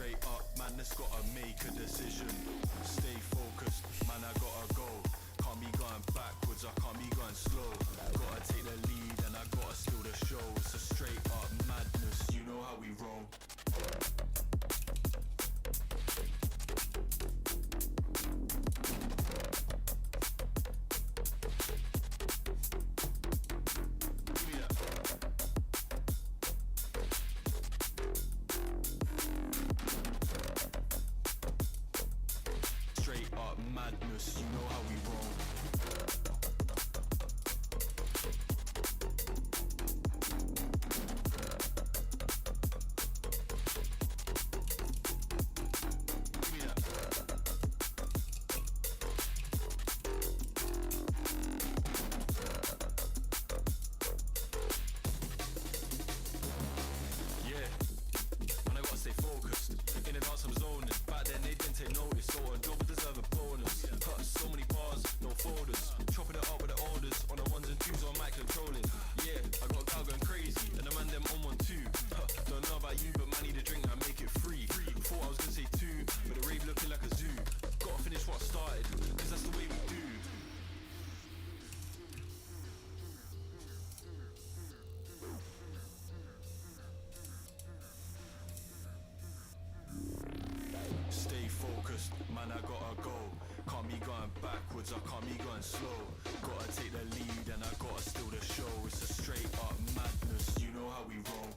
Straight up, man, that's gotta make a decision. Stay focused, man, I gotta go. Can't be going backwards, I can't be going slow. Gotta take the lead and I gotta steal the show. It's a straight up madness, you know how we roll. Madness, you know how we roll. Yeah, man, I gotta stay focused. In the dance I'm zoning. Back then they didn't take notice, so a job would deserve a bonus. Cut so many bars, no folders. Chopping it up with the orders. On the ones and twos on mic controlling. Yeah, I got a gal going crazy, and the man them on one too. Don't know about you, but man need a drink and make it free. Thought I was gonna say two, but the rave looking like a zoo. Gotta finish what I started, cause that's the way we do. Stay focused, man, I gotta go. Can't be going backwards, I can't be going slow. Gotta take the lead and I gotta steal the show. It's a straight up madness, you know how we roll.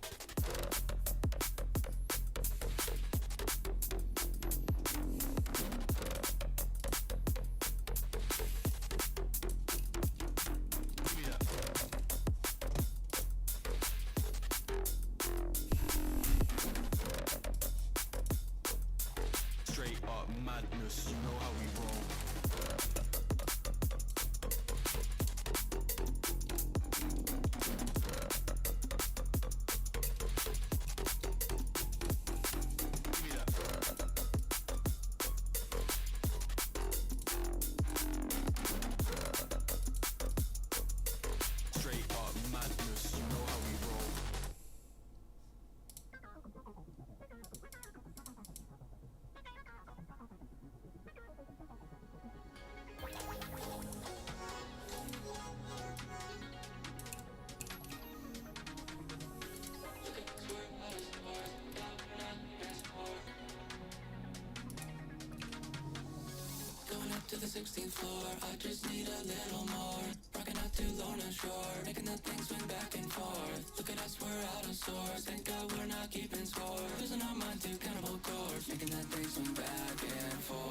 Straight up madness, you know how we roll. Straight up madness, you know how we roll. Going up to the 16th floor, I just need a little more. Rocking out to Lorna Shore, making that thing swing back and forth. Look at us, we're out of sorts, thank God we're not keeping score. Losing our mind to cannibal chords, making that thing swing back and forth.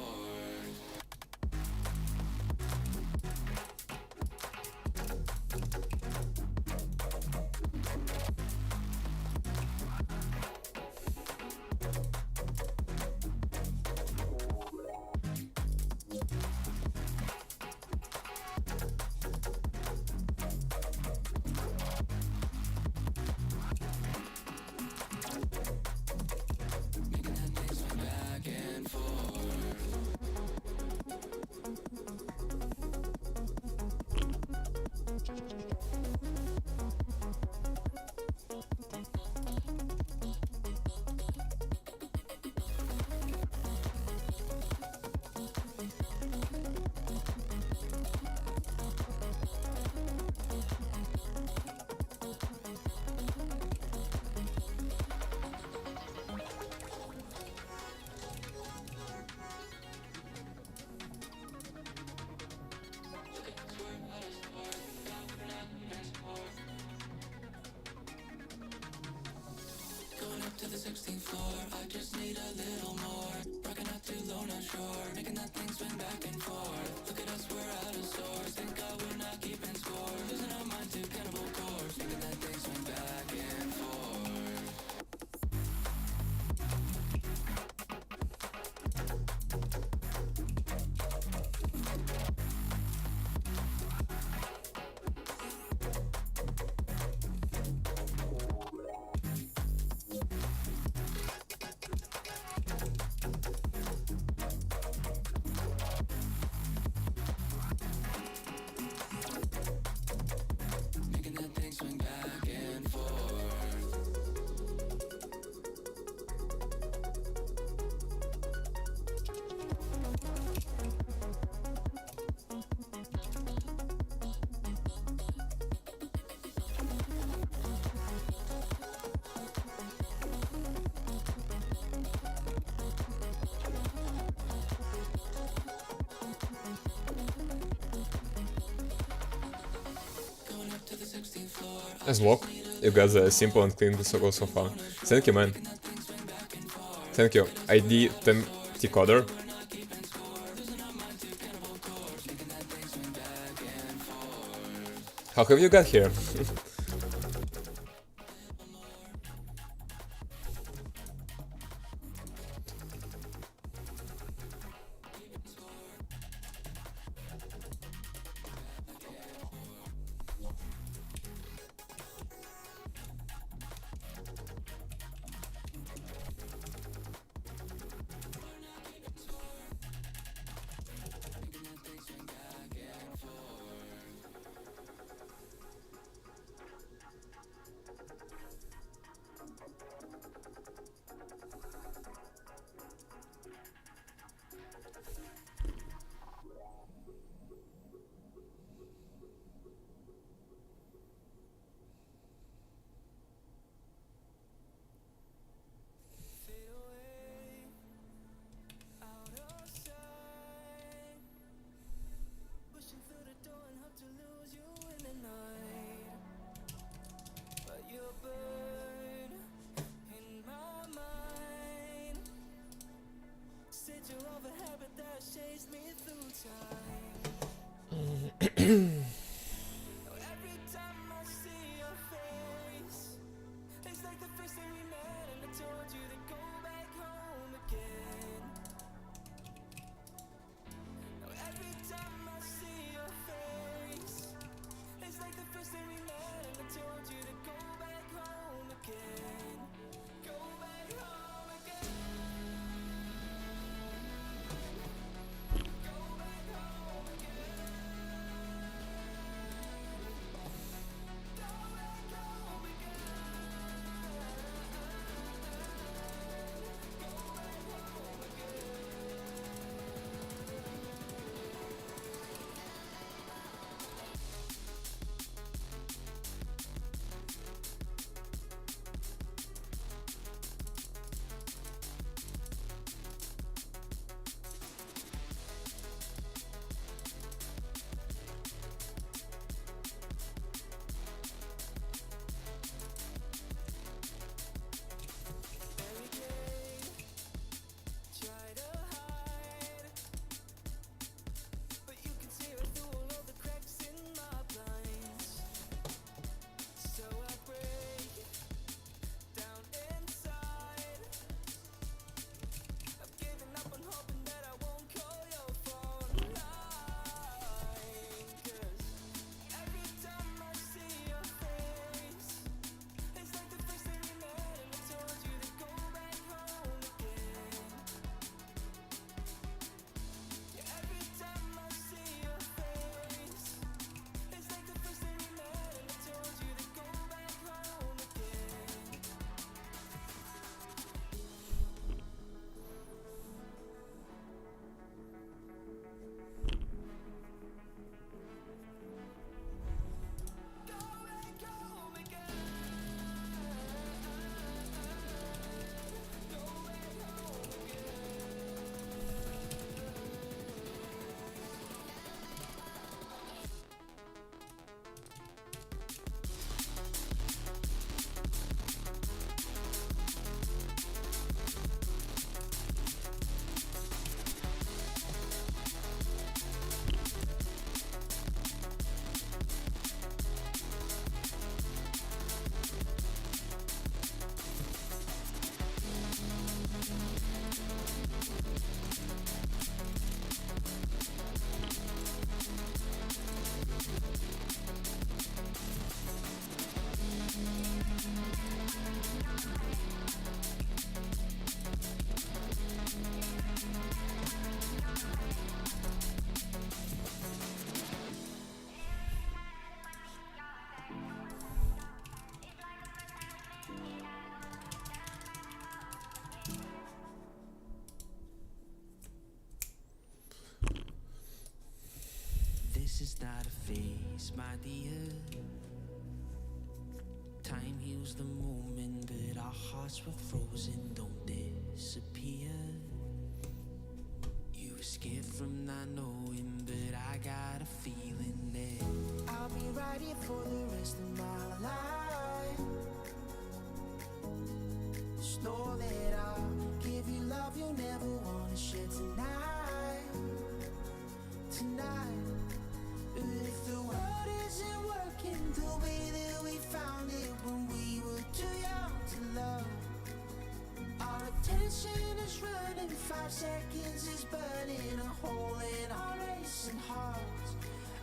Making that thing swing back and forth. As walk, you got the simple and clean circle so far. Thank you, man. Thank you. ID 10 T-Coder. How have you got here? This is not a phase, my dear. Time heals the moment, but our hearts were frozen, don't disappear. You were scared from not knowing, but I got a feeling that I'll be right here for the rest of my life. Just know that I'll give you love you'll never wanna share tonight. Tonight. If the world isn't working the way that we found it when we were too young to love, our attention is running, 5 seconds is burning a hole in our racing hearts.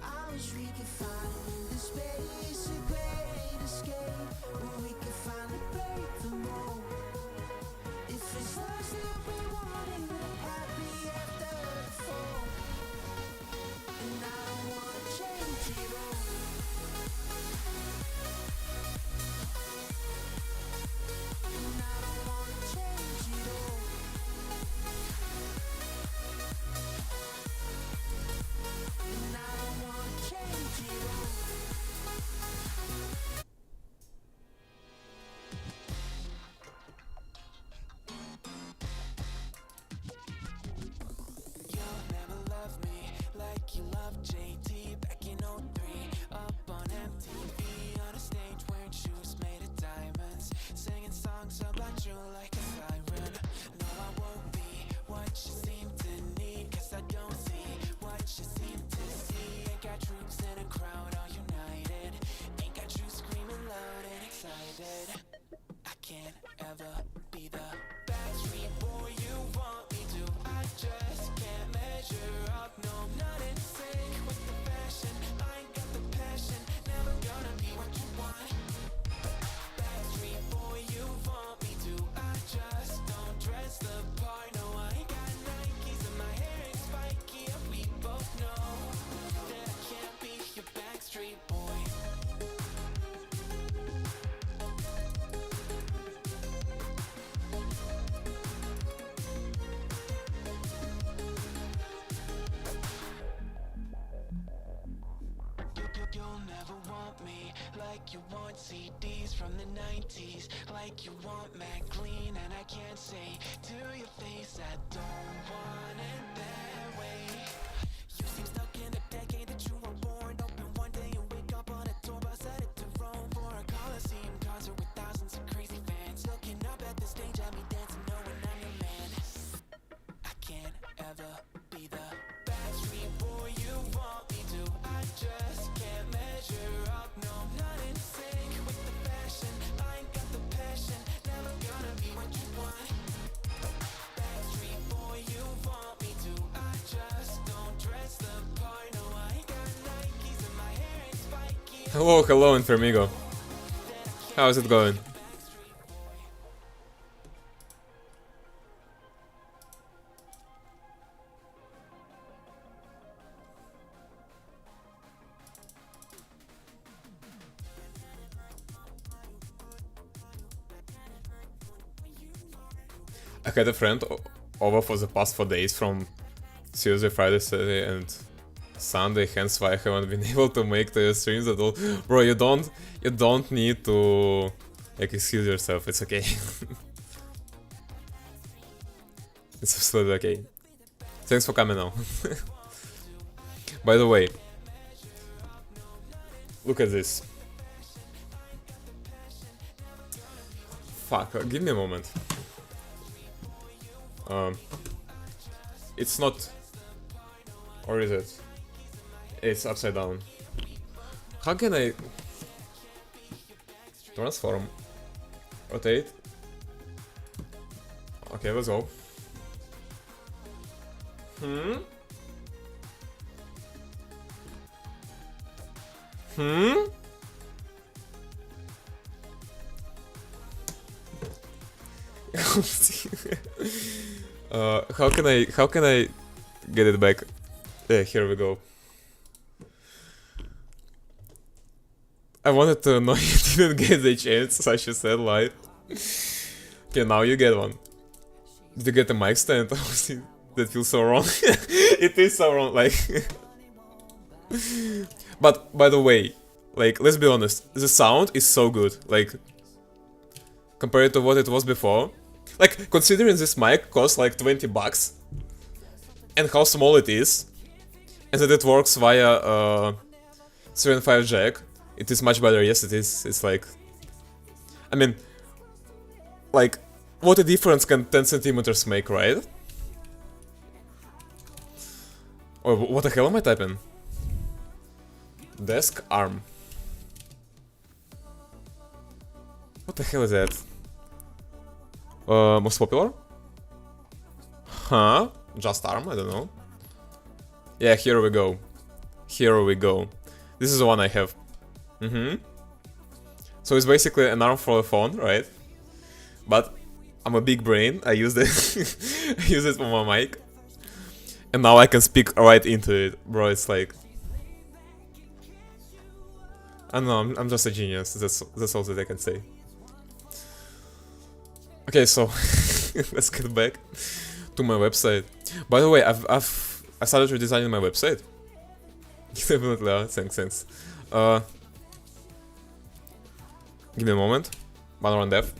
I wish we could find the space, a great escape, where we could finally break the mold. If it's us that we wanted, happy after the fall. And I don't wanna change it all. And I don't wanna change it all. And I don't wanna change it all. You'll never love me like you love JT back in '03. Up on MTV on a stage wearing shoes made of diamonds, singing songs about you like a siren. No, I won't be what you seem to need, 'cause I don't see what you seem to see. Ain't got troops in a crowd all united, ain't got you screaming loud and excited. I can't ever be the Backstreet Boy you want me to. I just can't measure up, no, I'm not in sync with the fashion. I ain't got the passion, never gonna be what you want. Backstreet Boy you want me to. I just don't dress the part, no, I ain't got Nikes and my hair ain't spiky, and we both know that I can't be your Backstreet Boy. You'll never want me like you want CDs from the 90s, like you want Mac Clean, and I can't say to your face I don't want it that way. You seem stuck in a decade that you were born. Open one day and wake up on a tour bus headed to Rome for a Coliseum concert with thousands of crazy fans looking up at the stage at me dancing, knowing I'm your man. I can't ever be the Backstreet Boy you want me to. I just can't measure up, no, I'm not in sync with the fashion. I ain't got the passion, never gonna be what you want. Backstreet Boy you want me to. I just don't dress the part, no, I ain't got Nikes and my hair ain't spiky. Hello, hello, Infermigo. How's it going? I had a friend over for the past 4 days from Tuesday, Friday, Saturday, and Sunday, hence why I haven't been able to make the streams at all. Bro, you don't need to like excuse yourself. It's okay. It's absolutely okay. Thanks for coming now. By the way, look at this. Fuck, give me a moment. It's not, or is it? It's upside down. How can I transform? Rotate. Okay, let's go. How can I get it back? Yeah, here we go. I wanted to know you didn't get the chance, such a sad light. Okay, now you get one. Did you get a mic stand? That feels so wrong. It is so wrong, like. But by the way, like, let's be honest, the sound is so good, like, compared to what it was before. Like, considering this mic costs like $20 and how small it is, and that it works via 3.5 jack. It is much better, yes it is. It's like... I mean... Like, what a difference can 10 centimeters make, right? Oh, what the hell am I typing? Desk arm. What the hell is that? Most popular? Huh? Just arm? I don't know. Yeah, here we go. Here we go. This is the one I have. So it's basically an arm for a phone, right? But I'm a big brain. I use it. I use it for my mic. And now I can speak right into it. Bro, it's like... I don't know, I'm just a genius. That's all that I can say. Okay, so let's get back to my website. By the way, I started redesigning my website. Definitely, thanks. Give me a moment. Valorant dev.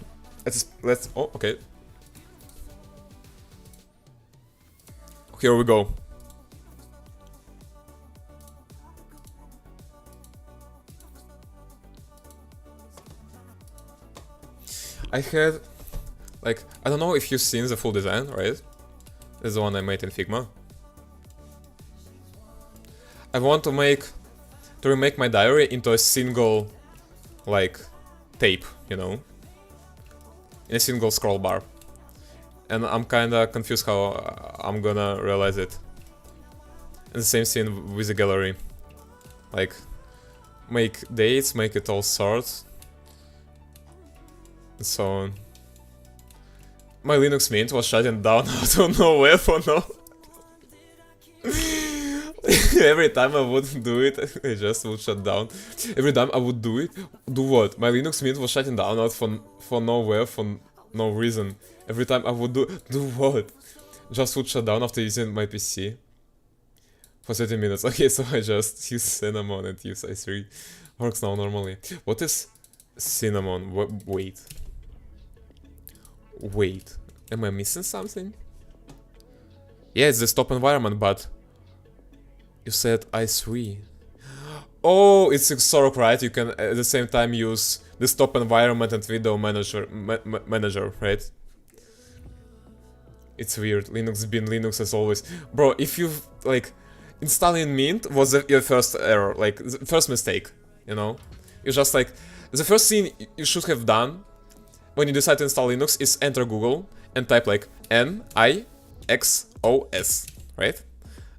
Let's. Oh, okay. Here we go. I had, like, I don't know if you've seen the full design, right? This is the one I made in Figma. I want to remake my diary into a single, like, tape, you know? In a single scroll bar. And I'm kinda confused how I'm gonna realize it. And the same thing with the gallery. Like, make dates, make it all sorts. And so on. My Linux Mint was shutting down out of nowhere for no. Every time I would do it, it just would shut down. Every time I would do it, do what? My Linux Mint was shutting down out for nowhere, for no reason. Every time I would do what? Just would shut down after using my PC. For 30 minutes. Okay, so I just use Cinnamon and use i3. Works now normally. What is Cinnamon? Wait. Am I missing something? Yeah, it's the stop environment, but... You said i3. Oh, it's Xorg, right? You can at the same time use the stop environment and video manager, right? It's weird. Linux bin Linux as always. Bro, if you like installing Mint was your first error, like the first mistake, you know? You just like the first thing you should have done when you decide to install Linux is enter Google and type like NIXOS, right?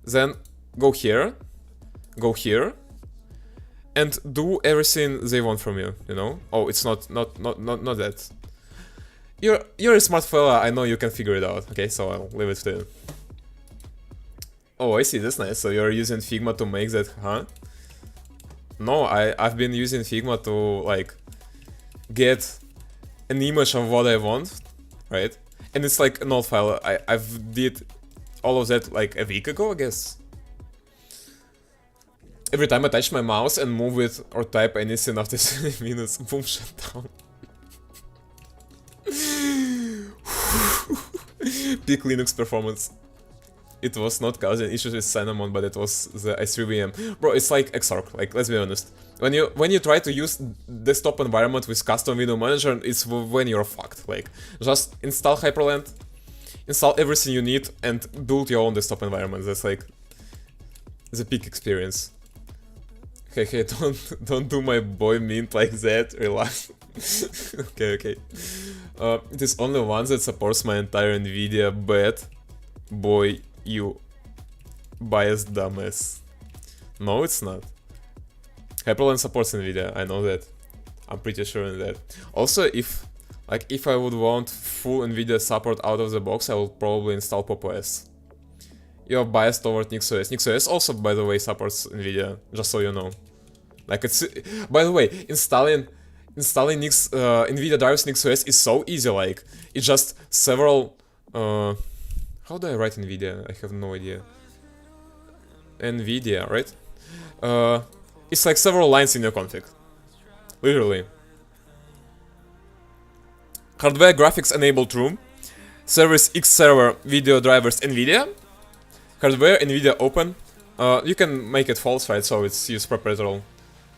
Then go here, and do everything they want from you, you know? Oh, it's not that. You're a smart fella, I know you can figure it out, okay? So I'll leave it to you. Oh, I see, that's nice. So you're using Figma to make that, huh? No, I've been using Figma to, like, get an image of what I want, right? And it's like an old file. I've did all of that like a week ago, I guess. Every time I touch my mouse and move it or type anything after 7 minutes, boom, shut down. Peak Linux performance. It was not causing issues with Cinnamon, but it was the i3 VM. Bro, it's like Xorg, like, let's be honest. When you try to use desktop environment with custom video manager, it's when you're fucked. Like, just install Hyprland, install everything you need, and build your own desktop environment. That's like the peak experience. Hey, don't do my boy Mint like that, relax. Okay. It is only one that supports my entire NVIDIA, but boy, you biased dumbass. No, it's not. Hyprland supports NVIDIA, I know that. I'm pretty sure in that. Also, if I would want full NVIDIA support out of the box, I would probably install Pop! OS. You're biased toward NixOS. NixOS also, by the way, supports NVIDIA, just so you know. Like, it's... By the way, installing NVIDIA drivers NixOS is so easy, like, it's just several... how do I write NVIDIA? I have no idea. NVIDIA, right? It's like several lines in your config. Literally. Hardware graphics enabled room. Service X server video drivers NVIDIA. Hardware NVIDIA open. You can make it false, right? So it's use proprietary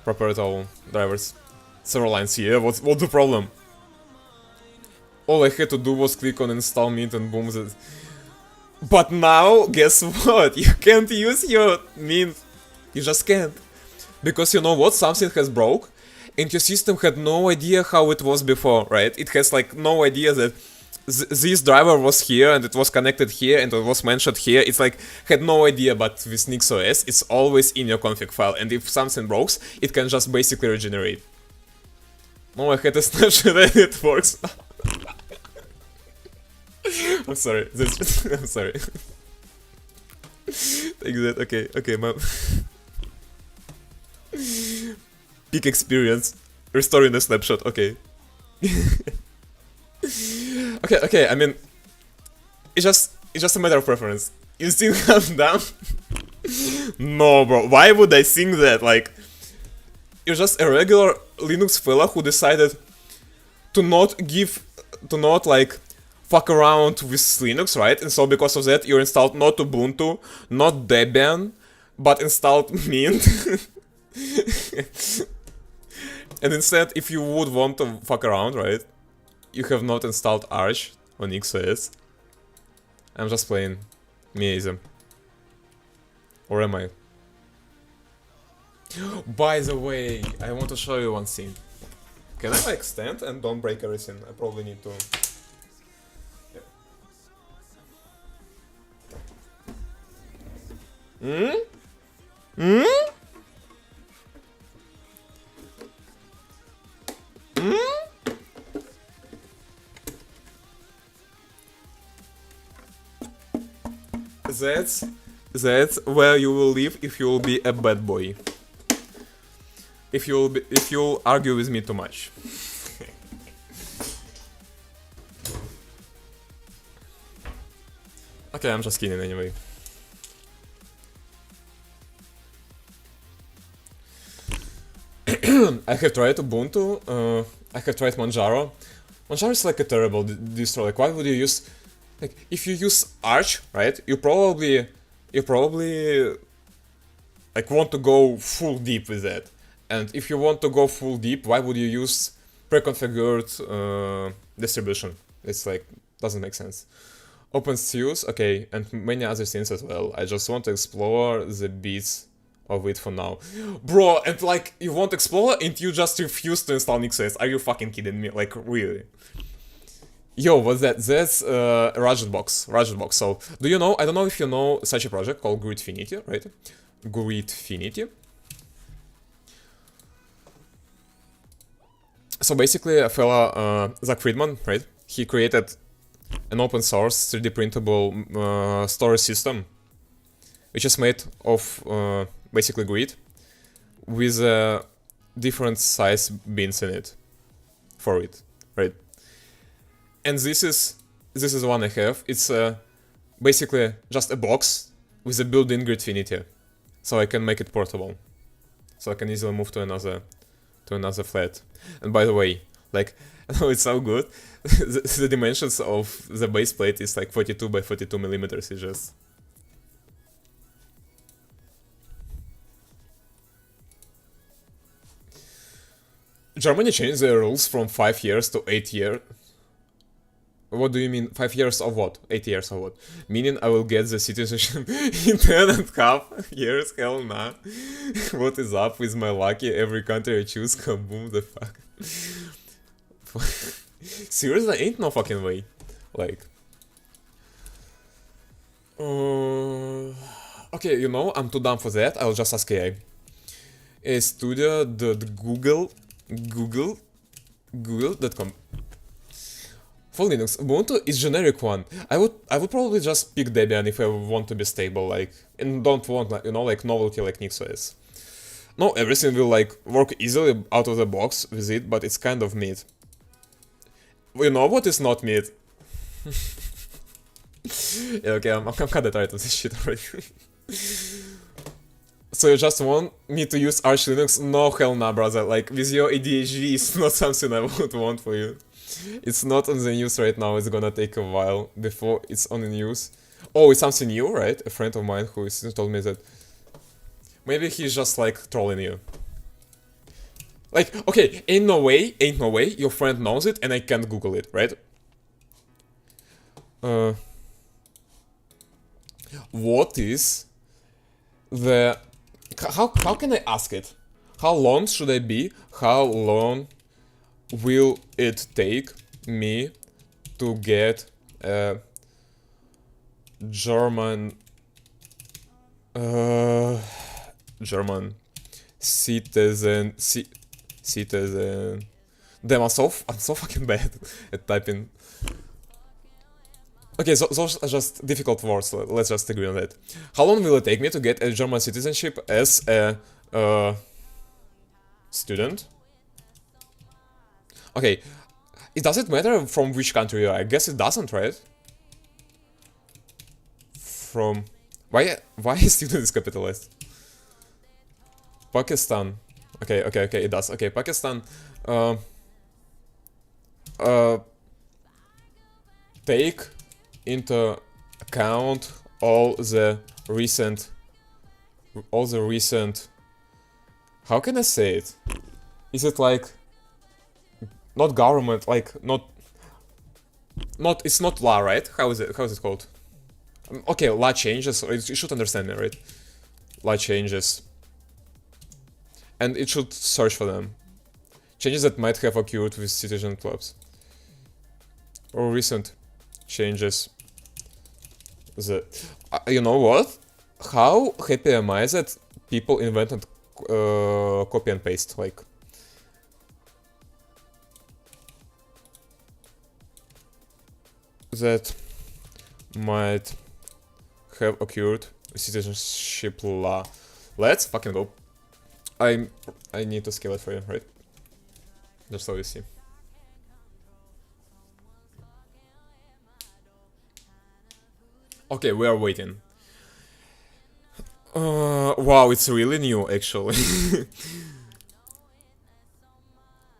proprietary drivers. Several lines. Yeah, what's the problem? All I had to do was click on install Mint and boom. But now, guess what? You can't use your Mint. You just can't. Because you know what? Something has broke, and your system had no idea how it was before, right? It has like no idea that this driver was here, and it was connected here, and it was mentioned here. It's like, had no idea, but with NixOS, it's always in your config file, and if something breaks, it can just basically regenerate. No, I had a snapshot and it works now. I'm sorry. I'm sorry. Take that. Okay, man. Peak experience. Restoring the snapshot. Okay. okay. I mean, it's just a matter of preference. You still have down? No, bro. Why would I think that? Like, you're just a regular Linux fella who decided to not like fuck around with Linux, right? And so because of that, you installed not Ubuntu, not Debian, but installed Mint. And instead, if you would want to fuck around, right, you have not installed Arch on NixOS. I'm just playing meism. Or am I? By the way, I want to show you one thing. Can I extend and don't break everything? I probably need to... That's where you will live if you will be a bad boy. If you'll argue with me too much. Okay, I'm just kidding anyway. I have tried Ubuntu, I have tried Manjaro. Manjaro is like a terrible distro. Like, why would you use... Like, if you use Arch, right, you probably like want to go full deep with that. And if you want to go full deep, why would you use pre-configured distribution? It's like, doesn't make sense. OpenSUSE, okay, and many other things as well. I just want to explore the bits of it for now. Bro, and like, you want to explore and you just refuse to install NixOS. Are you fucking kidding me? Like, really? Yo, what's that? That's Radgetbox. So, do you know, I don't know if you know such a project called Gridfinity, right? Gridfinity. So basically, a fella, Zach Friedman, right? He created an open source 3D printable storage system, which is made of basically grid with different size bins in it for it, right? And this is one I have. It's basically just a box with a built-in Gridfinity, so I can make it portable, so I can easily move to another flat. And by the way, like, I know it's so good. the dimensions of the base plate is like 42 by 42 millimeters. It's just... Germany changed their rules from 5 years to 8 years. What do you mean? 5 years of what? 8 years of what? Meaning I will get the citizenship in 10.5 years? Hell nah. What is up with my lucky? Every country I choose, kaboom, the fuck. Seriously, ain't no fucking way. Like... okay, you know, I'm too dumb for that. I'll just ask AI. Google.com. For Linux, Ubuntu is generic one. I would probably just pick Debian if I want to be stable, like, and don't want, like, you know, like novelty like NixOS. No, everything will like work easily out of the box with it, but it's kind of mid. You know what is not mid? Yeah, okay, I'm kinda tired of this shit already. So you just want me to use Arch Linux? No, hell nah, brother. Like, with your ADHD, it's not something I would want for you. It's not on the news right now, it's gonna take a while before it's on the news. Oh, it's something new, right? A friend of mine who told me that maybe he's just like trolling you. Like, okay, ain't no way, your friend knows it and I can't Google it, right? What is the... How can I ask it? How long should I be? How long will it take me to get a German German citizen citizen. Damn, I'm so fucking bad at typing. Okay, so those are just difficult words. Let's just agree on that. How long will it take me to get a German citizenship as a student? Okay, it doesn't matter from which country you are. I guess it doesn't, right? From why student is capitalized? Pakistan. Okay, it does. Okay, Pakistan. Take into account all the recent. How can I say it? Is it like not government, like not? It's not law, right? How is it called? Okay, law changes. You should understand me, right? Law changes, and it should search for them. Changes that might have occurred with citizen clubs or recent changes. You know what? How happy am I that people invented copy and paste? Like, that might have occurred with citizenship law. Let's fucking go. I need to scale it for you, right? Just so you see. Okay, we are waiting. Wow, it's really new, actually.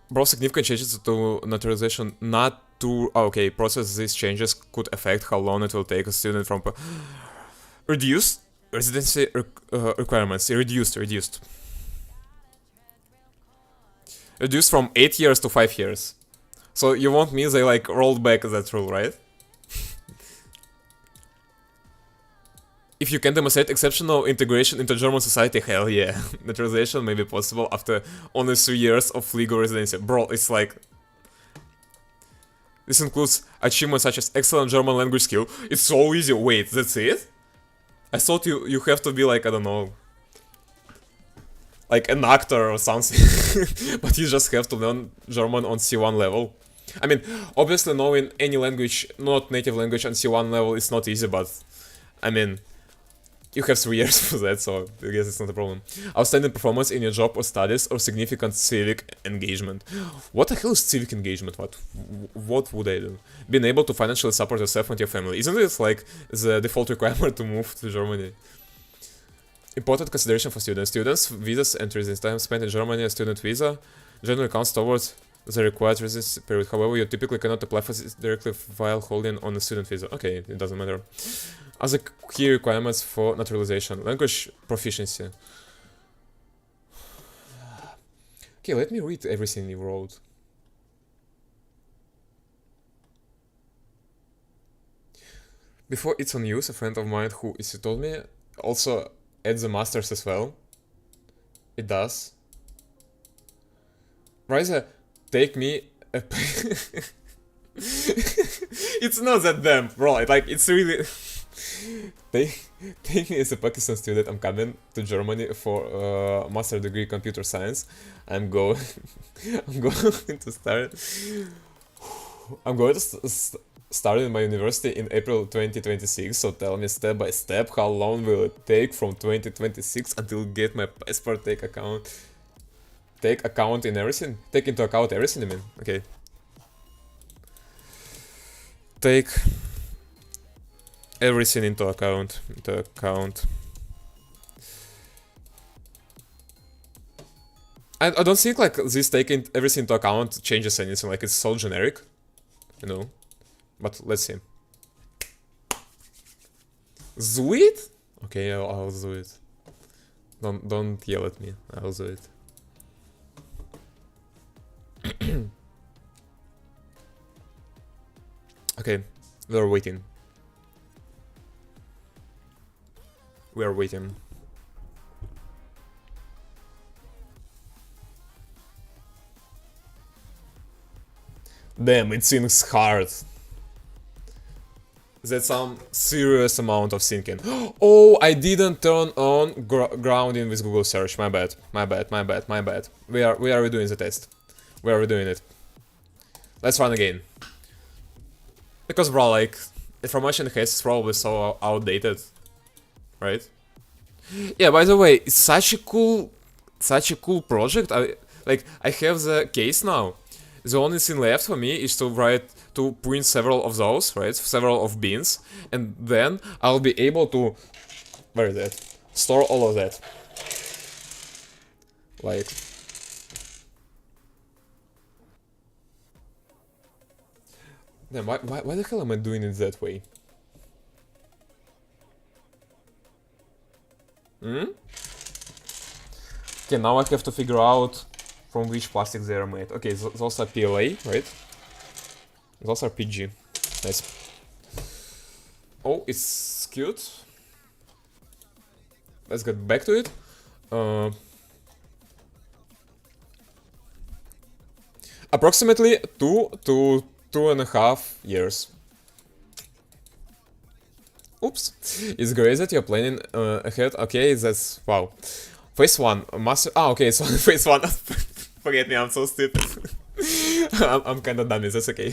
Bro, significant changes to naturalization not to... okay, process these changes could affect how long it will take a student from... reduced residency requirements. Reduced from 8 years to 5 years. So you want me they like rolled back that rule, right? If you can demonstrate exceptional integration into German society, hell yeah. Naturalization may be possible after only 3 years of legal residency. Bro, it's like... this includes achievements such as excellent German language skill. It's so easy. Wait, that's it? I thought you have to be like, I don't know... like an actor or something. But you just have to learn German on C1 level. I mean, obviously knowing any language, not native language on C1 level is not easy, but... I mean... you have 3 years for that, so I guess it's not a problem. Outstanding performance in your job or studies or significant civic engagement. What the hell is civic engagement? What would I do? Being able to financially support yourself and your family. Isn't it like the default requirement to move to Germany? Important consideration for students. Students, visas and residence time spent in Germany, a student visa generally counts towards the required residence period. However, you typically cannot apply for this directly while holding on a student visa. Okay, it doesn't matter. Other key requirements for naturalization. Language proficiency. Okay, let me read everything you wrote. Before it's on use, a friend of mine who is you told me also adds the masters as well. It does. Raisa, take me a it's not that damn, bro. Like it's really take me as a Pakistan student. I'm coming to Germany for master degree computer science. I'm going to start. I'm going to start in my university in April 2026. So tell me step by step how long will it take from 2026 until get my passport, take account in everything. Take into account everything. I mean, okay. Take everything into account. I don't think like this taking everything into account changes anything. Like it's so generic, you know. But let's see. Do it? Okay, I'll do it. Don't yell at me. I'll do it. Okay, we're waiting. We are waiting. Damn, it sinks hard. That's some serious amount of syncing. Oh, I didn't turn on grounding with Google search. My bad. My bad. My bad. My bad. We are redoing the test. We are redoing it. Let's run again. Because bro, like, information haste is probably so outdated, right? Yeah. By the way, it's such a cool project. I have the case now. The only thing left for me is to print several of those, right? Several of bins, and then I'll be able to, where is that? Store all of that. Like, damn, why the hell am I doing it that way? Okay, now I have to figure out from which plastic they are made. Okay, those are PLA, right? Those are PG. Nice. Oh, it's cute. Let's get back to it. Approximately 2 to 2.5 years. Oops. It's great that you're planning ahead. Okay, that's... wow. Phase 1. Master... Ah, okay, so phase 1... Forget me, I'm so stupid. I'm kinda dummy, that's okay.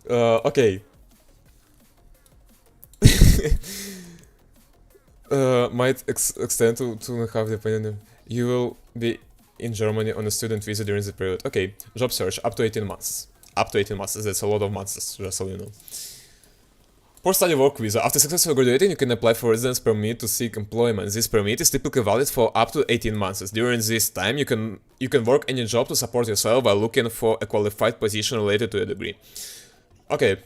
Okay. Might extend to 2.5 depending. You will be in Germany on a student visa during the period. Okay, job search up to 18 months. Up to 18 months, that's a lot of months, just so you know. Post-study work visa. After successfully graduating, you can apply for residence permit to seek employment. This permit is typically valid for up to 18 months. During this time, you can work any job to support yourself while looking for a qualified position related to your degree. Okay.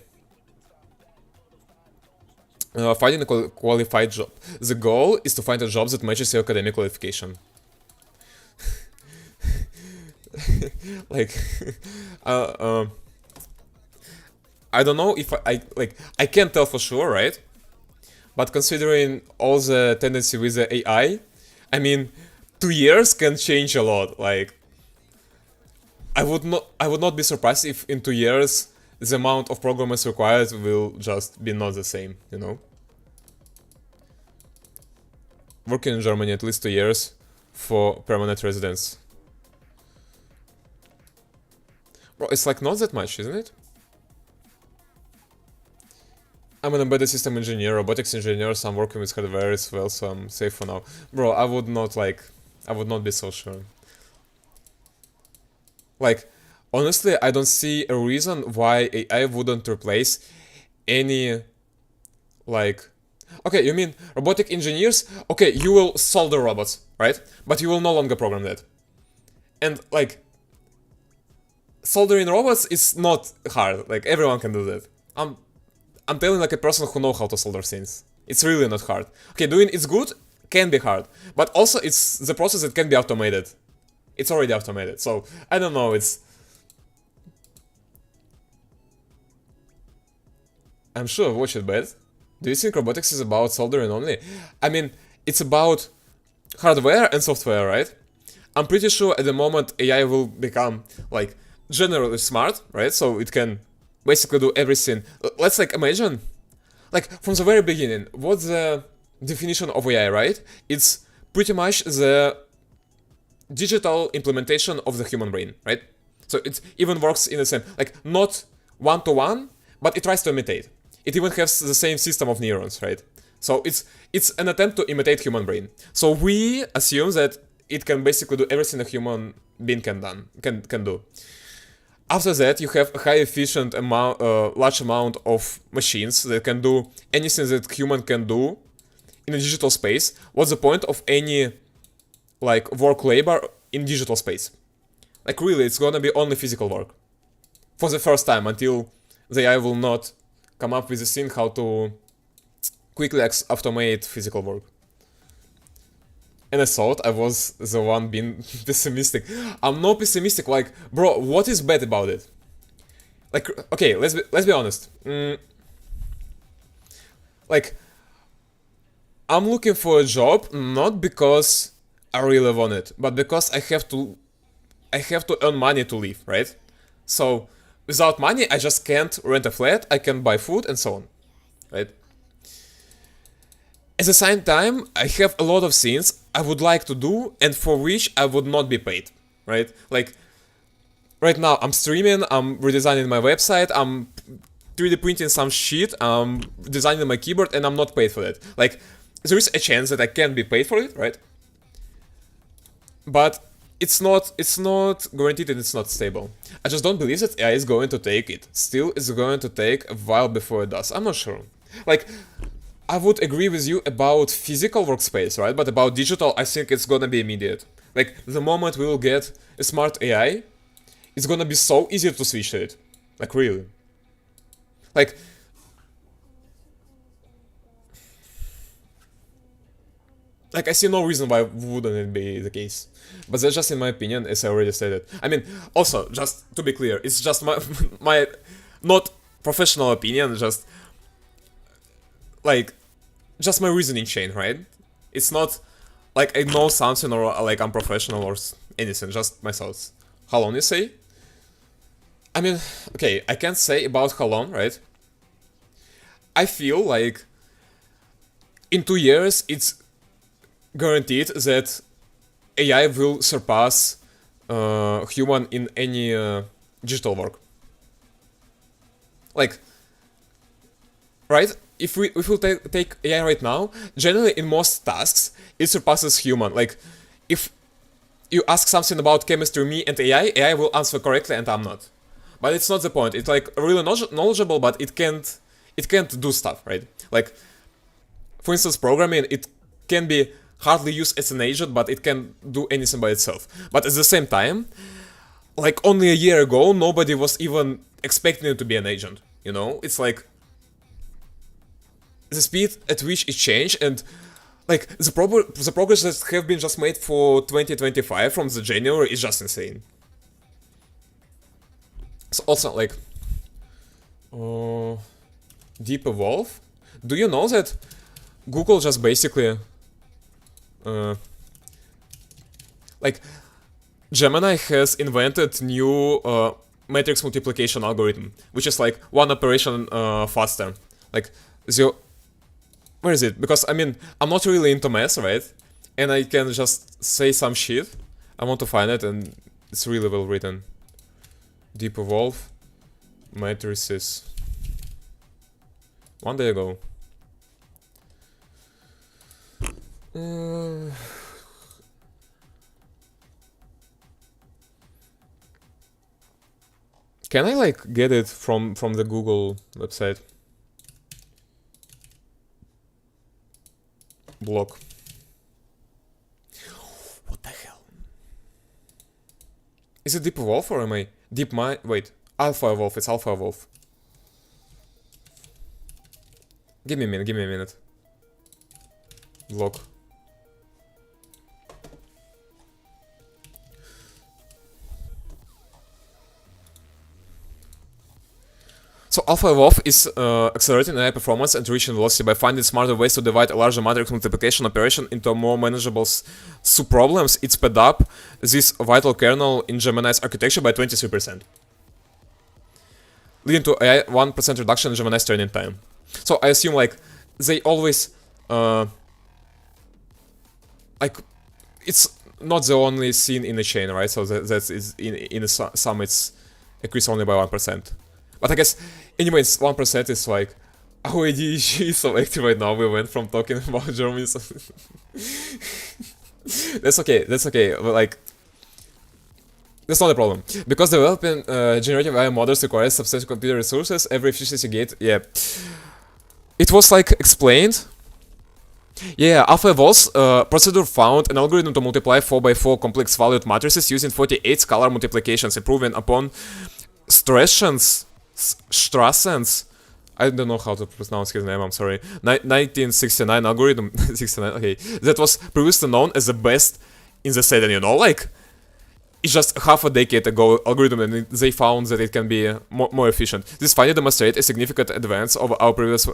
Finding a qualified job. The goal is to find a job that matches your academic qualification. Like, I don't know if I can't tell for sure, right? But considering all the tendency with the AI, I mean, 2 years can change a lot. Like, I would not be surprised if in 2 years the amount of programmers required will just be not the same, you know? Working in Germany at least 2 years for permanent residence. Bro, it's like not that much, isn't it? I'm an embedded system engineer, robotics engineer, so I'm working with hardware as well, so I'm safe for now. Bro, I would not be so sure. Like, honestly, I don't see a reason why AI wouldn't replace any, like... Okay, you mean robotic engineers? Okay, you will solder robots, right? But you will no longer program that. And, like... soldering robots is not hard, like, everyone can do that. I'm telling like a person who knows how to solder things. It's really not hard. Okay, doing it's good can be hard, but also it's the process that can be automated. It's already automated, so I don't know, it's... I'm sure I've watched it, but do you think robotics is about soldering only? I mean, it's about hardware and software, right? I'm pretty sure at the moment AI will become, like, generally smart, right? So it can basically do everything. Let's, like, imagine, like, from the very beginning, what's the definition of AI, right? It's pretty much the digital implementation of the human brain, right? So it even works in the same, like, not one-to-one, but it tries to imitate. It even has the same system of neurons, right? So it's an attempt to imitate human brain. So we assume that it can basically do everything a human being can do. After that, you have a high efficient amount, large amount of machines that can do anything that human can do in a digital space. What's the point of any, like, work labor in digital space? Like, really, it's gonna be only physical work. For the first time, until the AI will not come up with a thing how to quickly automate physical work. And I thought I was the one being pessimistic. I'm not pessimistic, like, bro, what is bad about it? Like, okay, let's be honest. Like, I'm looking for a job not because I really want it, but because I have to earn money to live, right? So without money, I just can't rent a flat, I can't buy food, and so on, right? At the same time, I have a lot of things I would like to do and for which I would not be paid, right? Like, right now I'm streaming, I'm redesigning my website, I'm 3D printing some shit, I'm designing my keyboard, and I'm not paid for it. Like, there is a chance that I can be paid for it, right? But it's not guaranteed and it's not stable. I just don't believe that AI is going to take it. Still, it's going to take a while before it does. I'm not sure. Like, I would agree with you about physical workspace, right? But about digital, I think it's gonna be immediate. Like, the moment we will get a smart AI, it's gonna be so easy to switch to it. Like, really. Like, I see no reason why wouldn't it be the case. But that's just in my opinion, as I already stated. I mean, also, just to be clear, it's just my my not professional opinion, just like just my reasoning chain, right? It's not like I know something or like I'm professional or anything, just my thoughts. How long you say? I mean, okay, I can't say about how long, right? I feel like in 2 years it's guaranteed that AI will surpass human in any digital work. Like, right? If we take AI right now, generally in most tasks it surpasses human. Like, if you ask something about chemistry, me and AI will answer correctly and I'm not. But it's not the point. It's like really knowledgeable, but it can't do stuff, right? Like, for instance, programming, it can be hardly used as an agent, but it can do anything by itself. But at the same time, like only a year ago, nobody was even expecting it to be an agent. You know, it's like the speed at which it changed, and like the progress that have been just made for 2025 from the January is just insane. So also like, Deep Evolve. Do you know that Google just basically like Gemini has invented new matrix multiplication algorithm, which is like one operation faster. Like where is it? Because I mean, I'm not really into math, right? And I can just say some shit. I want to find it, and it's really well written. Deep Evolve matrices. One day ago. Can I like get it from the Google website? Block. What the hell? Is it Deep Evolve or am I wait, Alpha Evolve, it's Alpha Evolve. Give me a minute. Block. So Alpha Evolve is accelerating AI performance and reaching velocity by finding smarter ways to divide a larger matrix multiplication operation into more manageable subproblems. It sped up this vital kernel in Gemini's architecture by 23%, leading to a 1% reduction in Gemini's training time. So I assume like they always like it's not the only scene in the chain, right? So that is in a sum it's increased only by 1%. But I guess, anyways, 1% is like, our ADHD is so active right now, we went from talking about Germany, so that's okay, but like, that's not a problem. Because developing generative AI models requires substantial computer resources, every efficiency gate, yeah. It was like explained. Yeah, Alpha Evolve's procedure found an algorithm to multiply 4x4 complex valued matrices using 48 scalar multiplications, improving upon Strassen's, I don't know how to pronounce his name, I'm sorry, 1969 algorithm, 69, okay, that was previously known as the best in the setting, you know, like, it's just half a decade ago algorithm, and they found that it can be more efficient. This finally demonstrates a significant advance over our previous.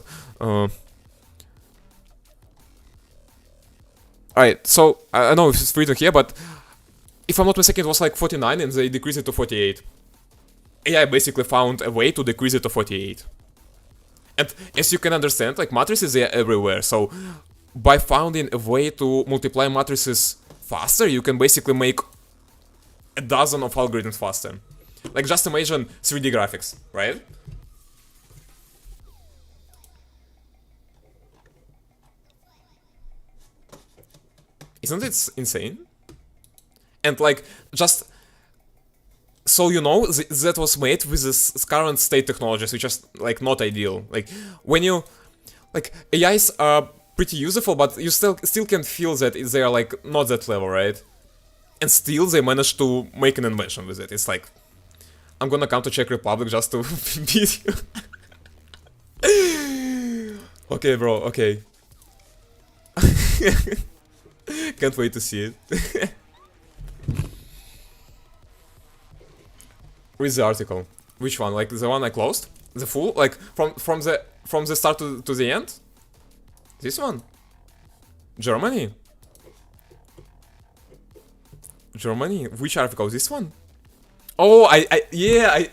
Alright, so I don't know if it's written here, but if I'm not mistaken, it was like 49 and they decreased it to 48. AI basically found a way to decrease it to 48. And as you can understand, like matrices are everywhere, so by finding a way to multiply matrices faster, you can basically make a dozen of algorithms faster. Like just imagine 3D graphics, right? Isn't it insane? And like, just so you know, that was made with this current state technologies, which is like not ideal. Like when you, like AIs are pretty useful, but you still can feel that they are like not that clever, right? And still they managed to make an invention with it. It's like, I'm gonna come to Czech Republic just to beat you. Okay, bro. Okay. Can't wait to see it. Where's the article? Which one? Like the one I closed? The full? Like from the start to the end? This one? Germany? Germany? Which article? This one? Oh, I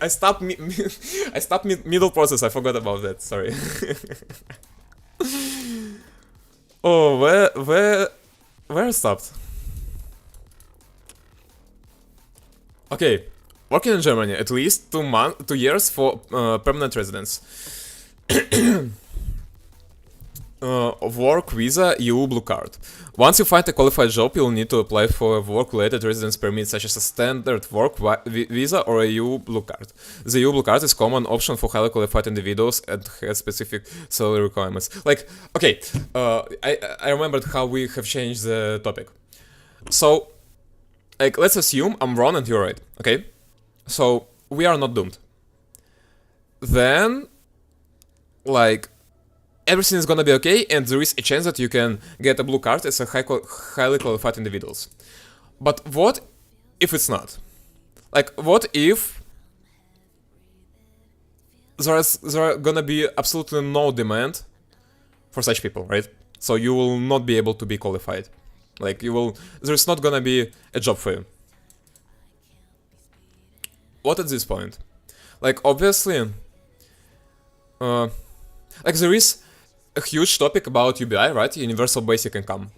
stopped I stopped middle process. I forgot about that. Sorry. Oh, where I stopped? Okay, working in Germany at least 2 years for permanent residence. Work visa, EU blue card. Once you find a qualified job, you'll need to apply for a work-related residence permit, such as a standard work visa or a EU blue card. The EU blue card is a common option for highly qualified individuals and has specific salary requirements. Like, okay, I remembered how we have changed the topic. So, like, let's assume I'm wrong and you're right, okay? So, we are not doomed. Then, like, everything is gonna be okay, and there is a chance that you can get a blue card as a highly qualified individuals. But what if it's not? Like, what if there are gonna be absolutely no demand for such people, right? So you will not be able to be qualified. Like, there's not gonna be a job for you. What at this point? Like, obviously, like there is a huge topic about UBI, right? Universal Basic Income.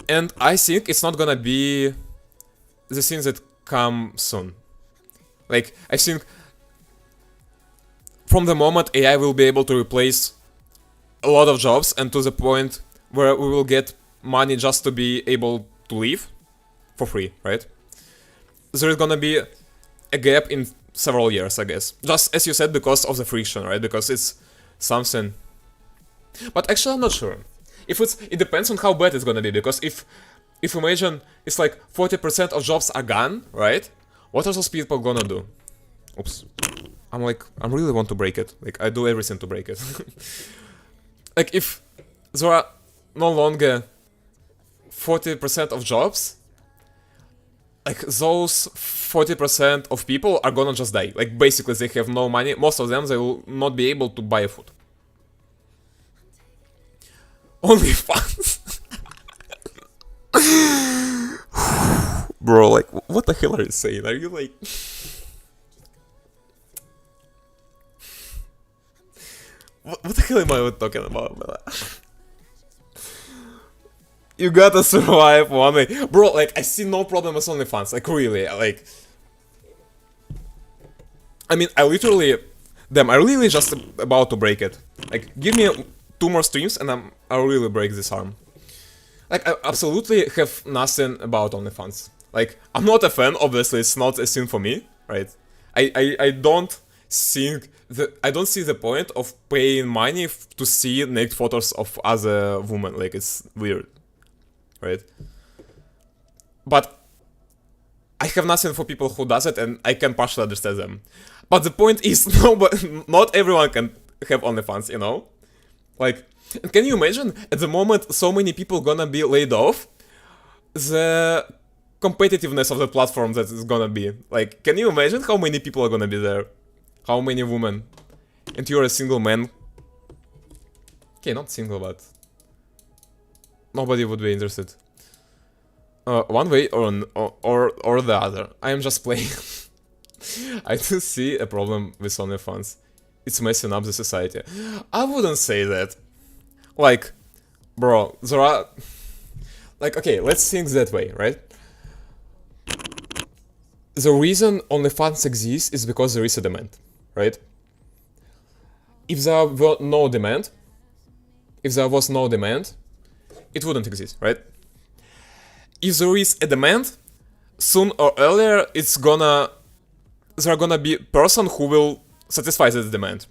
And I think it's not gonna be the things that come soon. Like, I think from the moment AI will be able to replace a lot of jobs and to the point where we will get money just to be able to live for free, right? There is gonna be a gap in several years, I guess. Just as you said, because of the friction, right? Because it's something. But actually, I'm not sure. It depends on how bad it's gonna be. Because if imagine it's like 40% of jobs are gone, right? What are those people gonna do? Oops. I really want to break it. Like, I do everything to break it. Like, if there are no longer 40% of jobs, like, those 40% of people are gonna just die. Like, basically, they have no money. Most of them, they will not be able to buy food. Only fans. Bro, like, what the hell are you saying? Are you like... What the hell am I talking about, man? You gotta survive one way. Bro, like, I see no problem with OnlyFans. Like, really, like... I mean, I literally... Damn, I really just about to break it. Like, give me 2 more streams and I'll really break this arm. Like, I absolutely have nothing about OnlyFans. Like, I'm not a fan, obviously, it's not a thing for me, right? I don't think... I don't see the point of paying money to see naked photos of other women. Like, it's weird. Right? But I have nothing for people who does it, and I can partially understand them. But the point is, not everyone can have OnlyFans, you know? Like, can you imagine, at the moment, so many people gonna be laid off, the competitiveness of the platform that is gonna be. Like, can you imagine how many people are gonna be there? How many women? And you're a single man. Okay, not single, but nobody would be interested. One way or the other. I am just playing. I do see a problem with OnlyFans. It's messing up the society. I wouldn't say that. Like, bro, there are... Like, okay, let's think that way, right? The reason OnlyFans exists is because there is a demand, right? If there were no demand, if there was no demand, it wouldn't exist, right? If there is a demand, soon or earlier, there are gonna be a person who will satisfy that demand,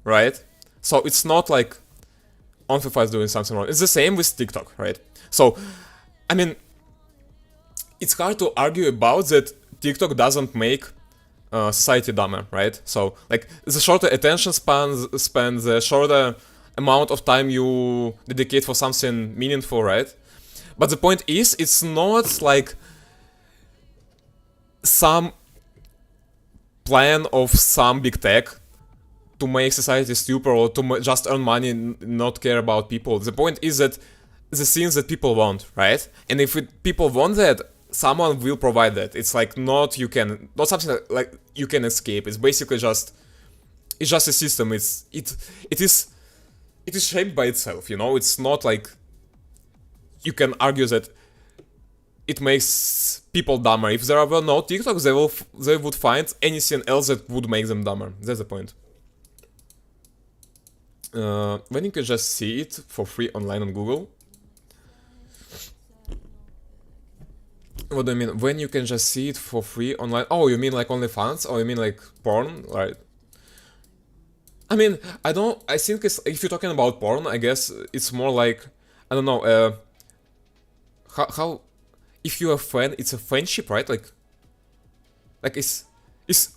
right? So it's not like OnlyFans is doing something wrong. It's the same with TikTok, right? So, I mean, it's hard to argue about that TikTok doesn't make society dumber, right? So, like, the shorter attention span, the shorter amount of time you dedicate for something meaningful, right? But the point is, it's not like some plan of some big tech to make society stupid or to just earn money and not care about people. The point is that the things that people want, right? And if people want that, someone will provide that. It's like not something like you can escape. It's basically just a system. It is shaped by itself, you know. It's not like you can argue that it makes people dumber. If there were no TikTok, they would find anything else that would make them dumber. That's the point. When you can just see it for free online on Google. What do you mean? When you can just see it for free online? Oh, you mean like OnlyFans? Or you mean like porn? Right. I mean, I think if you're talking about porn, I guess it's more like, I don't know, how if you're a fan, it's a friendship, right? Like is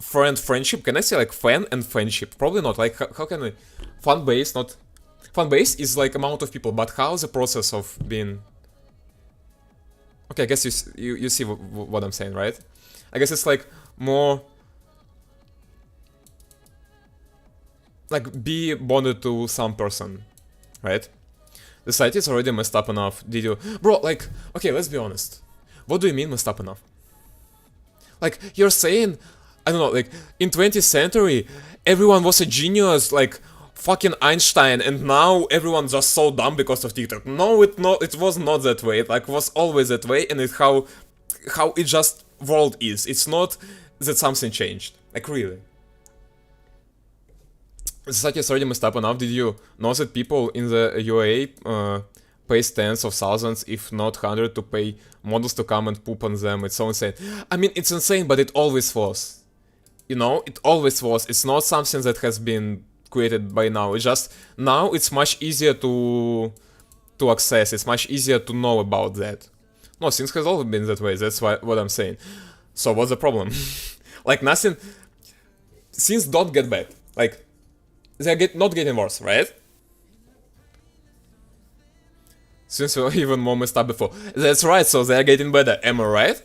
friendship? Can I say like fan and friendship? Probably not. Like how can I? Fan base is like amount of people, but how's the process of being? Okay, I guess you see what I'm saying, right? I guess it's like more like be bonded to some person, right? The site is already messed up enough. Did you, bro? Like, okay, let's be honest. What do you mean messed up enough? Like, you're saying, I don't know, like in 20th century, everyone was a genius, like fucking Einstein, and now everyone's just so dumb because of TikTok. No, it was not that way. It like was always that way, and it's how it just world is. It's not that something changed. Like really. Society is already messed up enough. Did you know that people in the UAE pay tens of thousands, if not hundred, to pay models to come and poop on them? It's so insane. I mean, it's insane, but it always was. You know, it always was. It's not something that has been created by now. It's just now it's much easier to access. It's much easier to know about that. No, things has always been that way. That's what I'm saying. So what's the problem? Like nothing. Things don't get bad. Like they're not getting worse, right? Since we were even more messed up before. That's right. So they are getting better. Am I right?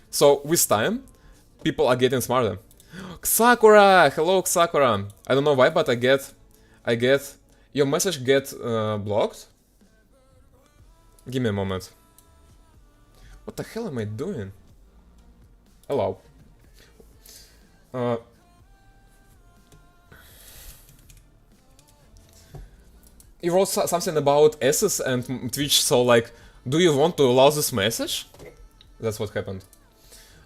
So with time, people are getting smarter. Sakura! Hello, Sakura! I don't know why, but I get... Your message get blocked? Give me a moment. What the hell am I doing? Hello. You wrote something about S's and Twitch, so like, do you want to allow this message? That's what happened.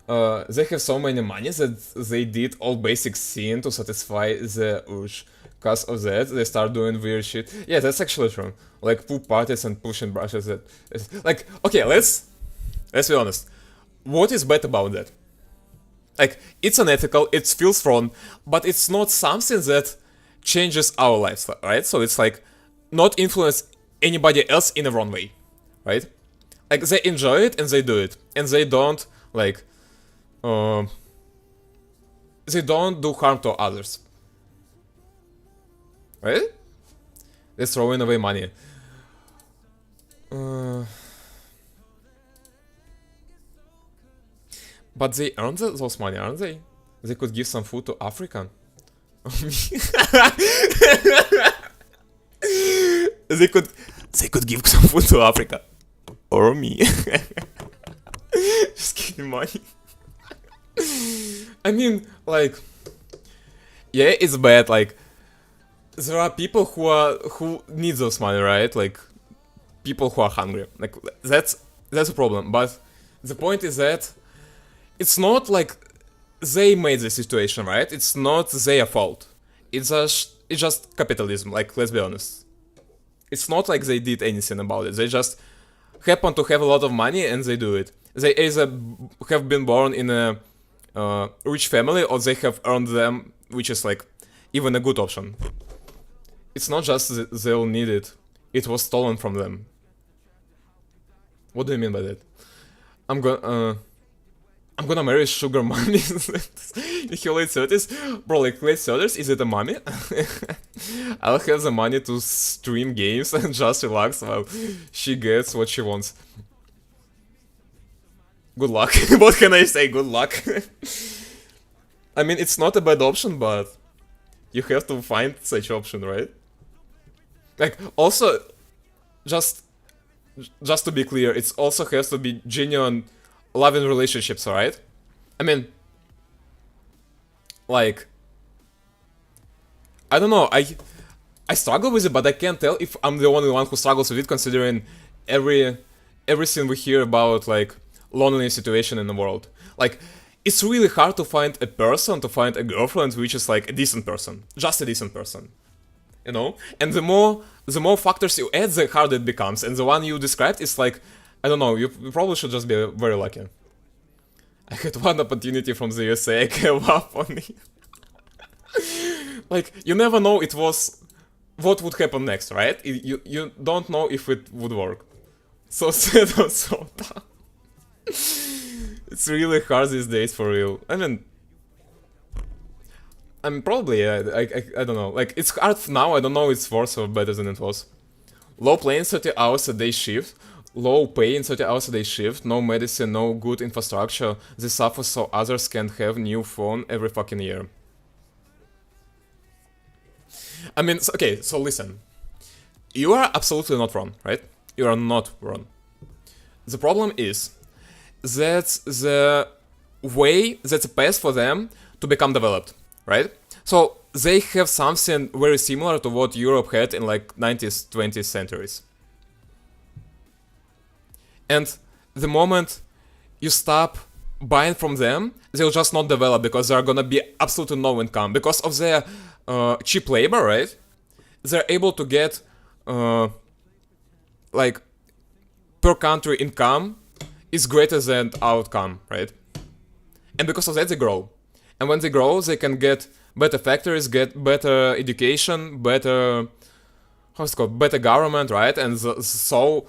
They have so many money that they did all basic sin to satisfy the urge. Because of that, they start doing weird shit. Yeah, that's actually true. Like poop parties and pushing brushes. Like, okay, let's be honest. What is bad about that? Like, it's unethical, it feels wrong, but it's not something that changes our lives, right? So it's like, not influence anybody else in a wrong way, right? Like, they enjoy it and they do it. And they don't, like, they don't do harm to others. Right? They're throwing away money. But they earned those money, aren't they? They could give some food to Africa. they could give some food to Africa. Or me. Just kidding, money. I mean, like, yeah, it's bad. Like, there are people who need those money, right? Like, people who are hungry. Like, that's a problem. But the point is that it's not like they made the situation, right? It's not their fault. It's just capitalism. Like, let's be honest. It's not like they did anything about it. They just happen to have a lot of money and they do it. They either have been born in a rich family or they have earned them, which is like even a good option. It's not just that they'll need it. It was stolen from them. What do you mean by that? I'm gonna marry sugar mommy in her late 30s. Bro, like late 30s, is it a mommy? I'll have the money to stream games and just relax while she gets what she wants. Good luck. What can I say? Good luck. I mean, it's not a bad option, but you have to find such option, right? Like, also, just to be clear, it also has to be genuine loving relationships, right? I mean, like, I don't know, I struggle with it, but I can't tell if I'm the only one who struggles with it, considering everything we hear about, like, lonely situation in the world. Like, it's really hard to find a girlfriend which is like a decent person, just a decent person, you know? And the more factors you add, the harder it becomes. And the one you described is like, I don't know, you probably should just be very lucky. I had one opportunity from the USA, I gave up on it. Like, you never know what would happen next, right? You don't know if it would work. So sad or so tough. It's really hard these days, for real. I mean, probably, yeah, I don't know. Like, it's hard now, I don't know it's worse or better than it was. Low play in 30 hours a day shift. Low pay in 30 hours a day shift. No medicine, no good infrastructure. They suffer so others can have new phone every fucking year. I mean, okay, so listen. You are absolutely not wrong, right? You are not wrong. The problem is that's the path for them to become developed, right? So they have something very similar to what Europe had in like 19th, 20th centuries. And the moment you stop buying from them, they'll just not develop because there are gonna be absolutely no income. Because of their cheap labor, right? They're able to get like per country income is greater than outcome, right? And because of that, they grow. And when they grow, they can get better factories, get better education, better, better government, right? And so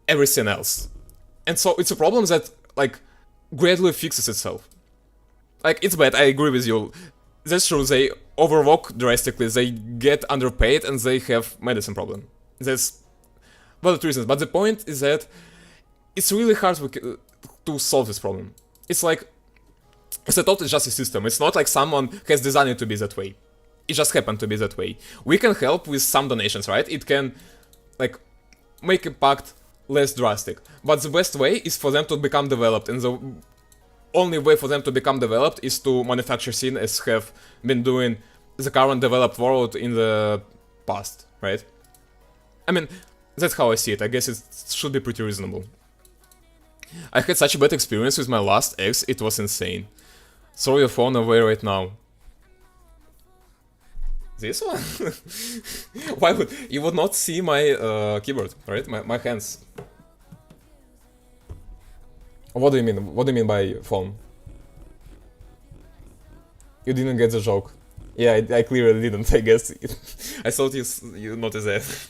everything else. And so it's a problem that, like, gradually fixes itself. Like, it's bad, I agree with you. That's true, they overwork drastically, they get underpaid, and they have medicine problem. That's valid reasons. But the point is that it's really hard to solve this problem. It's like, as I thought, it's just a system. It's not like someone has designed it to be that way. It just happened to be that way. We can help with some donations, right? It can, like, make impact less drastic. But the best way is for them to become developed, and the only way for them to become developed is to manufacture scene as have been doing the current developed world in the past, right? I mean, that's how I see it. I guess it should be pretty reasonable. I had such a bad experience with my last ex, it was insane. Throw your phone away right now. This one? Why would... You would not see my keyboard, right? My hands. What do you mean? What do you mean by phone? You didn't get the joke. Yeah, I clearly didn't, I guess. I thought you noticed that.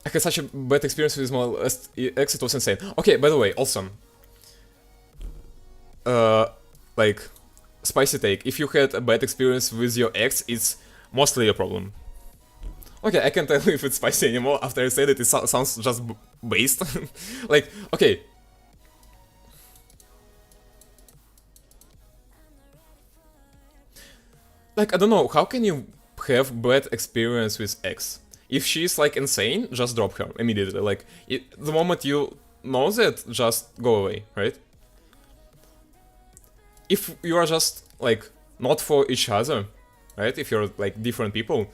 I had such a bad experience with my last ex, it was insane. Okay, by the way, also... like... Spicy take, if you had a bad experience with your ex, it's mostly your problem. Okay, I can't tell you if it's spicy anymore. After I said it, it sounds just based. Like, okay. Like, I don't know, how can you have bad experience with X? If she's like insane, just drop her immediately. Like, the moment you know that, just go away, right? If you are just like not for each other, right? If you're like different people,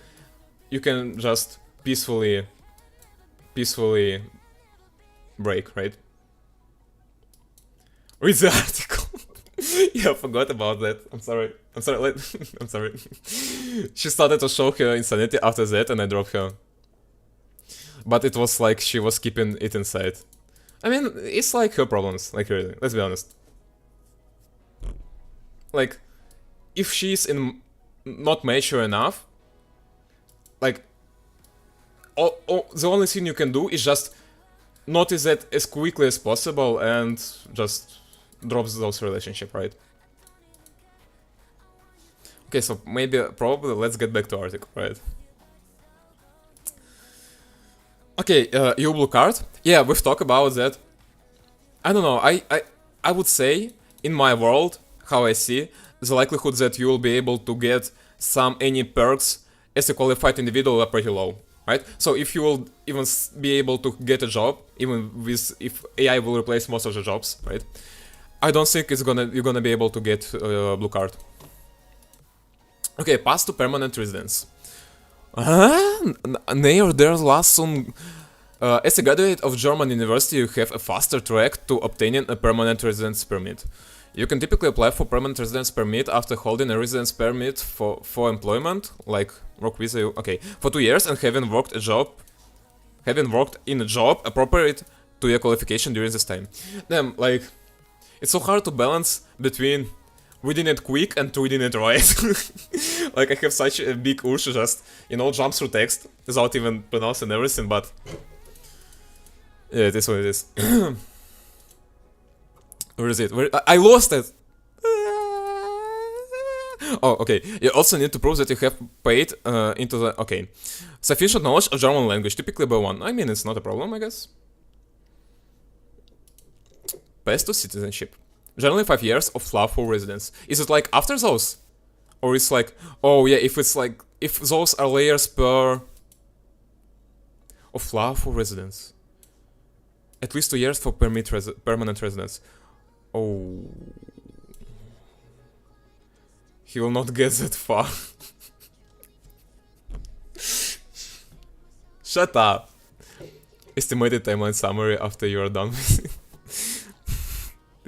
you can just peacefully break, right? Read the article. Yeah, I forgot about that. I'm sorry. I'm sorry. She started to show her insanity after that, and I dropped her. But it was like she was keeping it inside. I mean, it's like her problems. Like, really, let's be honest. Like, if she's not mature enough, like, the only thing you can do is just notice that as quickly as possible and just drops those relationship, right? Okay, so probably let's get back to article, right? Okay, you blue card. Yeah, we've talked about that. I don't know. I would say in my world, how I see the likelihood that you will be able to get any perks as a qualified individual are pretty low, right? So if you will even be able to get a job, even if AI will replace most of the jobs, right? I don't think you're gonna be able to get blue card. Okay, pass to permanent residence. Near their last soon. As a graduate of German university, you have a faster track to obtaining a permanent residence permit. You can typically apply for permanent residence permit after holding a residence permit for employment, like work visa, okay, for 2 years and having worked in a job appropriate to your qualification during this time. Damn, like, it's so hard to balance between reading it quick and reading it right. Like, I have such a big urge to just, jump through text without even pronouncing everything, but yeah, it is what it is. Where is it? I lost it! Oh, okay. You also need to prove that you have paid into the... Okay. Sufficient knowledge of German language, typically B1. I mean, it's not a problem, I guess. Pass to citizenship. Generally 5 years of lawful residence. Is it like after those? Or it's like... Oh, yeah, if those are layers per... of lawful residence. At least 2 years for permanent residence. Oh. He will not get that far. Shut up. Estimated timeline summary after you are done with it.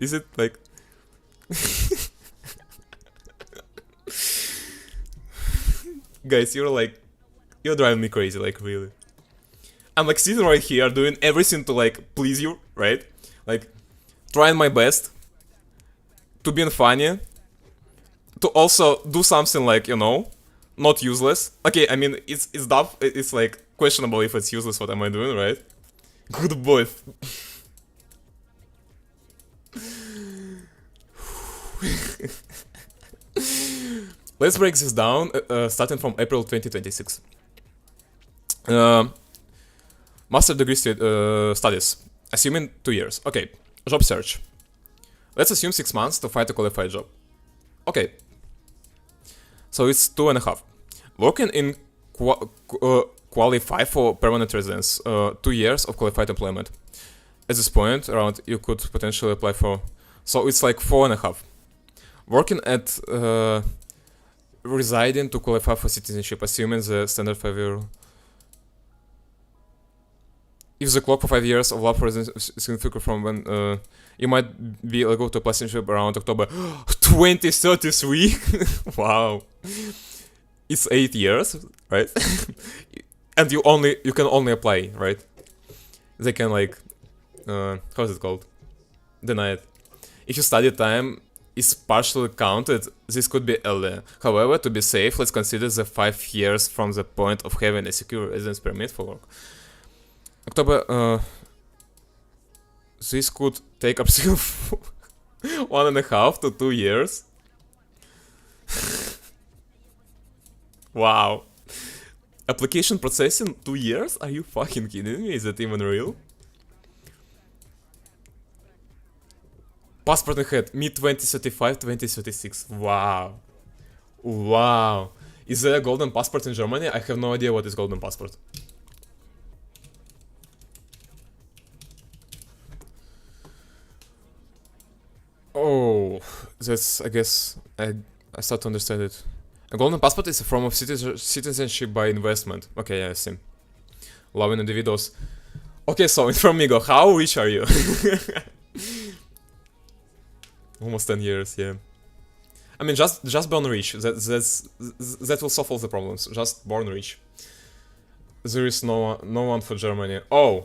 Is it like... Guys, you're driving me crazy, like, really. I'm like sitting right here doing everything to like please you, right? Like trying my best to be funny, to also do something like, not useless. Okay, I mean it's dumb, it's like questionable if it's useless, what am I doing, right? Good boy. Let's break this down, starting from April 2026. Master degree studies, assuming 2 years. Okay, job search. Let's assume 6 months to find a qualified job. Okay, so it's 2.5. Working in qualify for permanent residence, 2 years of qualified employment. At this point, around you could potentially apply for. So it's like 4.5. Working at residing to qualify for citizenship, assuming the standard 5-year. If the clock for 5 years of lawful residence is significant from when you might be eligible to apply citizenship around October 2033. Wow, it's 8 years, right? And you can only apply, right? They can like how's it called? Deny it. If your study time is partially counted, this could be earlier. However, to be safe, let's consider the 5 years from the point of having a secure residence permit for work. October, this could take up to 1.5 to 2 years. Wow. Application processing 2 years? Are you fucking kidding me? Is that even real? Passport ahead, mid 2035, 2036. Wow. Wow. Is there a golden passport in Germany? I have no idea what is golden passport. Oh, that's, I guess, I start to understand it. A golden passport is a form of citizenship by investment. Okay, yeah, I see. Loving individuals. Okay, so Informigo, how rich are you? Almost 10 years, yeah. I mean, just born rich. That will solve all the problems. Just born rich. There is no one for Germany. Oh,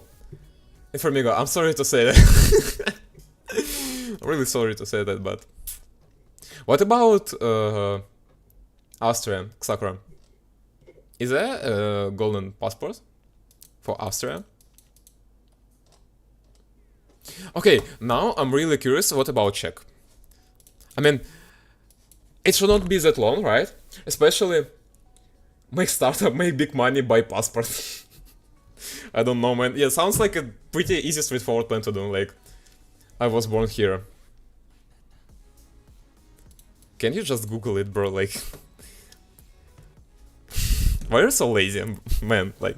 Informigo, I'm sorry to say that. I'm really sorry to say that, but what about Austria, Sakura? Is there a golden passport for Austria? Okay, now I'm really curious. What about Czech? I mean, it should not be that long, right? Especially make startup, make big money, buy passport. I don't know, man. Yeah, sounds like a pretty easy, straightforward plan to do. Like, I was born here. Can you just Google it, bro? Like, why are you so lazy, man? Like,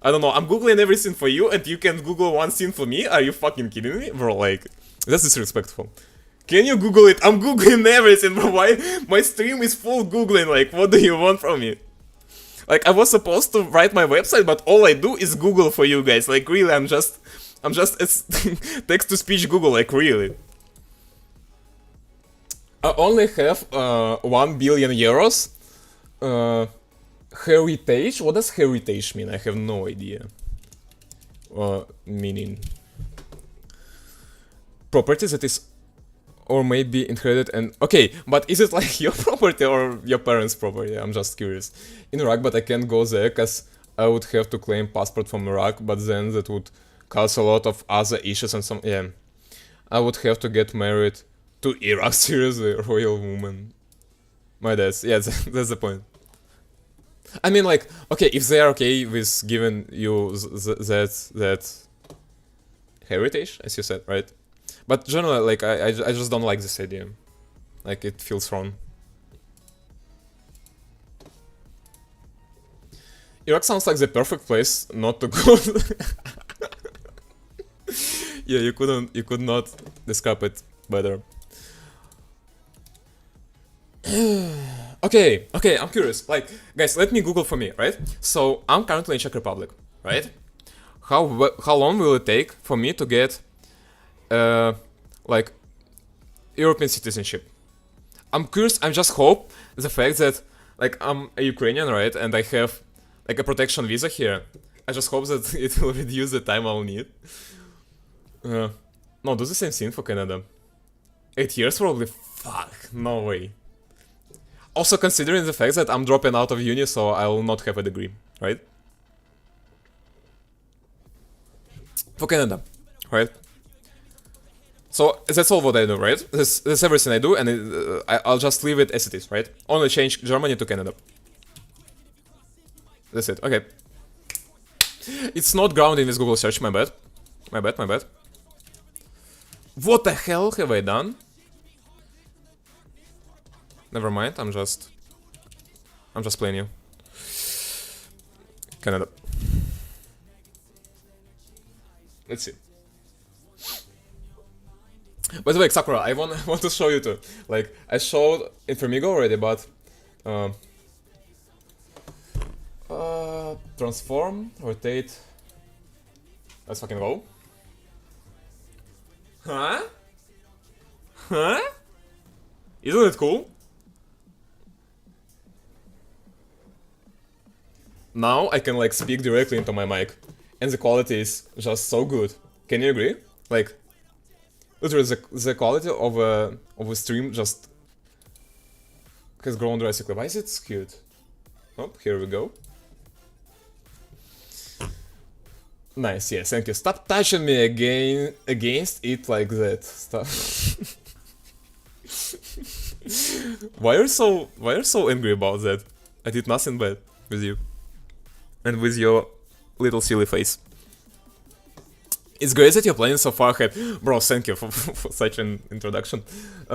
I don't know. I'm Googling everything for you, and you can Google one thing for me? Are you fucking kidding me, bro? Like, that's disrespectful. Can you Google it? I'm Googling everything, bro. Why? My stream is full Googling. Like, what do you want from me? Like, I was supposed to write my website, but all I do is Google for you guys. Like, really, I'm just text-to-speech Google. Like, really. I only have 1 billion euros. Heritage? What does heritage mean? I have no idea. Meaning property that is or maybe inherited and... Okay, but is it like your property or your parents' property? I'm just curious. In Iraq, but I can't go there because I would have to claim passport from Iraq, but then that would cause a lot of other issues and some... Yeah. I would have to get married to Iraq, seriously, royal woman. My dad's... Yeah, that's the point. I mean, like, okay, if they are okay with giving you that heritage, as you said, right? But generally, like, I just don't like this idea. Like, it feels wrong. Iraq sounds like the perfect place not to go. Yeah, you could not describe it better. Okay, I'm curious. Like, guys, let me Google for me, right? So, I'm currently in Czech Republic, right? How long will it take for me to get, like, European citizenship? I'm curious. I just hope the fact that, like, I'm a Ukrainian, right, and I have, like, a protection visa here. I just hope that it will reduce the time I'll need. No, do the same thing for Canada. 8 years probably. Fuck, no way. Also considering the fact that I'm dropping out of uni, so I will not have a degree, right? For Canada, right? So that's all what I do, right? That's everything I do, and I'll just leave it as it is, right? Only change Germany to Canada. That's it, okay. It's not grounded in this Google search, my bad. My bad. What the hell have I done? Never mind, I'm just playing you. Canada. Let's see. By the way, Sakura, I want to show you too. Like, I showed Informigo already, but transform, rotate. Let's fucking go. Huh? Isn't it cool? Now I can, like, speak directly into my mic, and the quality is just so good. Can you agree? Like, literally, the quality of a stream just has grown drastically. Why is it skewed? Oh, here we go. Nice, yes, thank you. Stop touching me against it like that. Stop. Why are you so angry about that? I did nothing bad with you. And with your little silly face. It's great that you're planning so far ahead. Bro, thank you for such an introduction.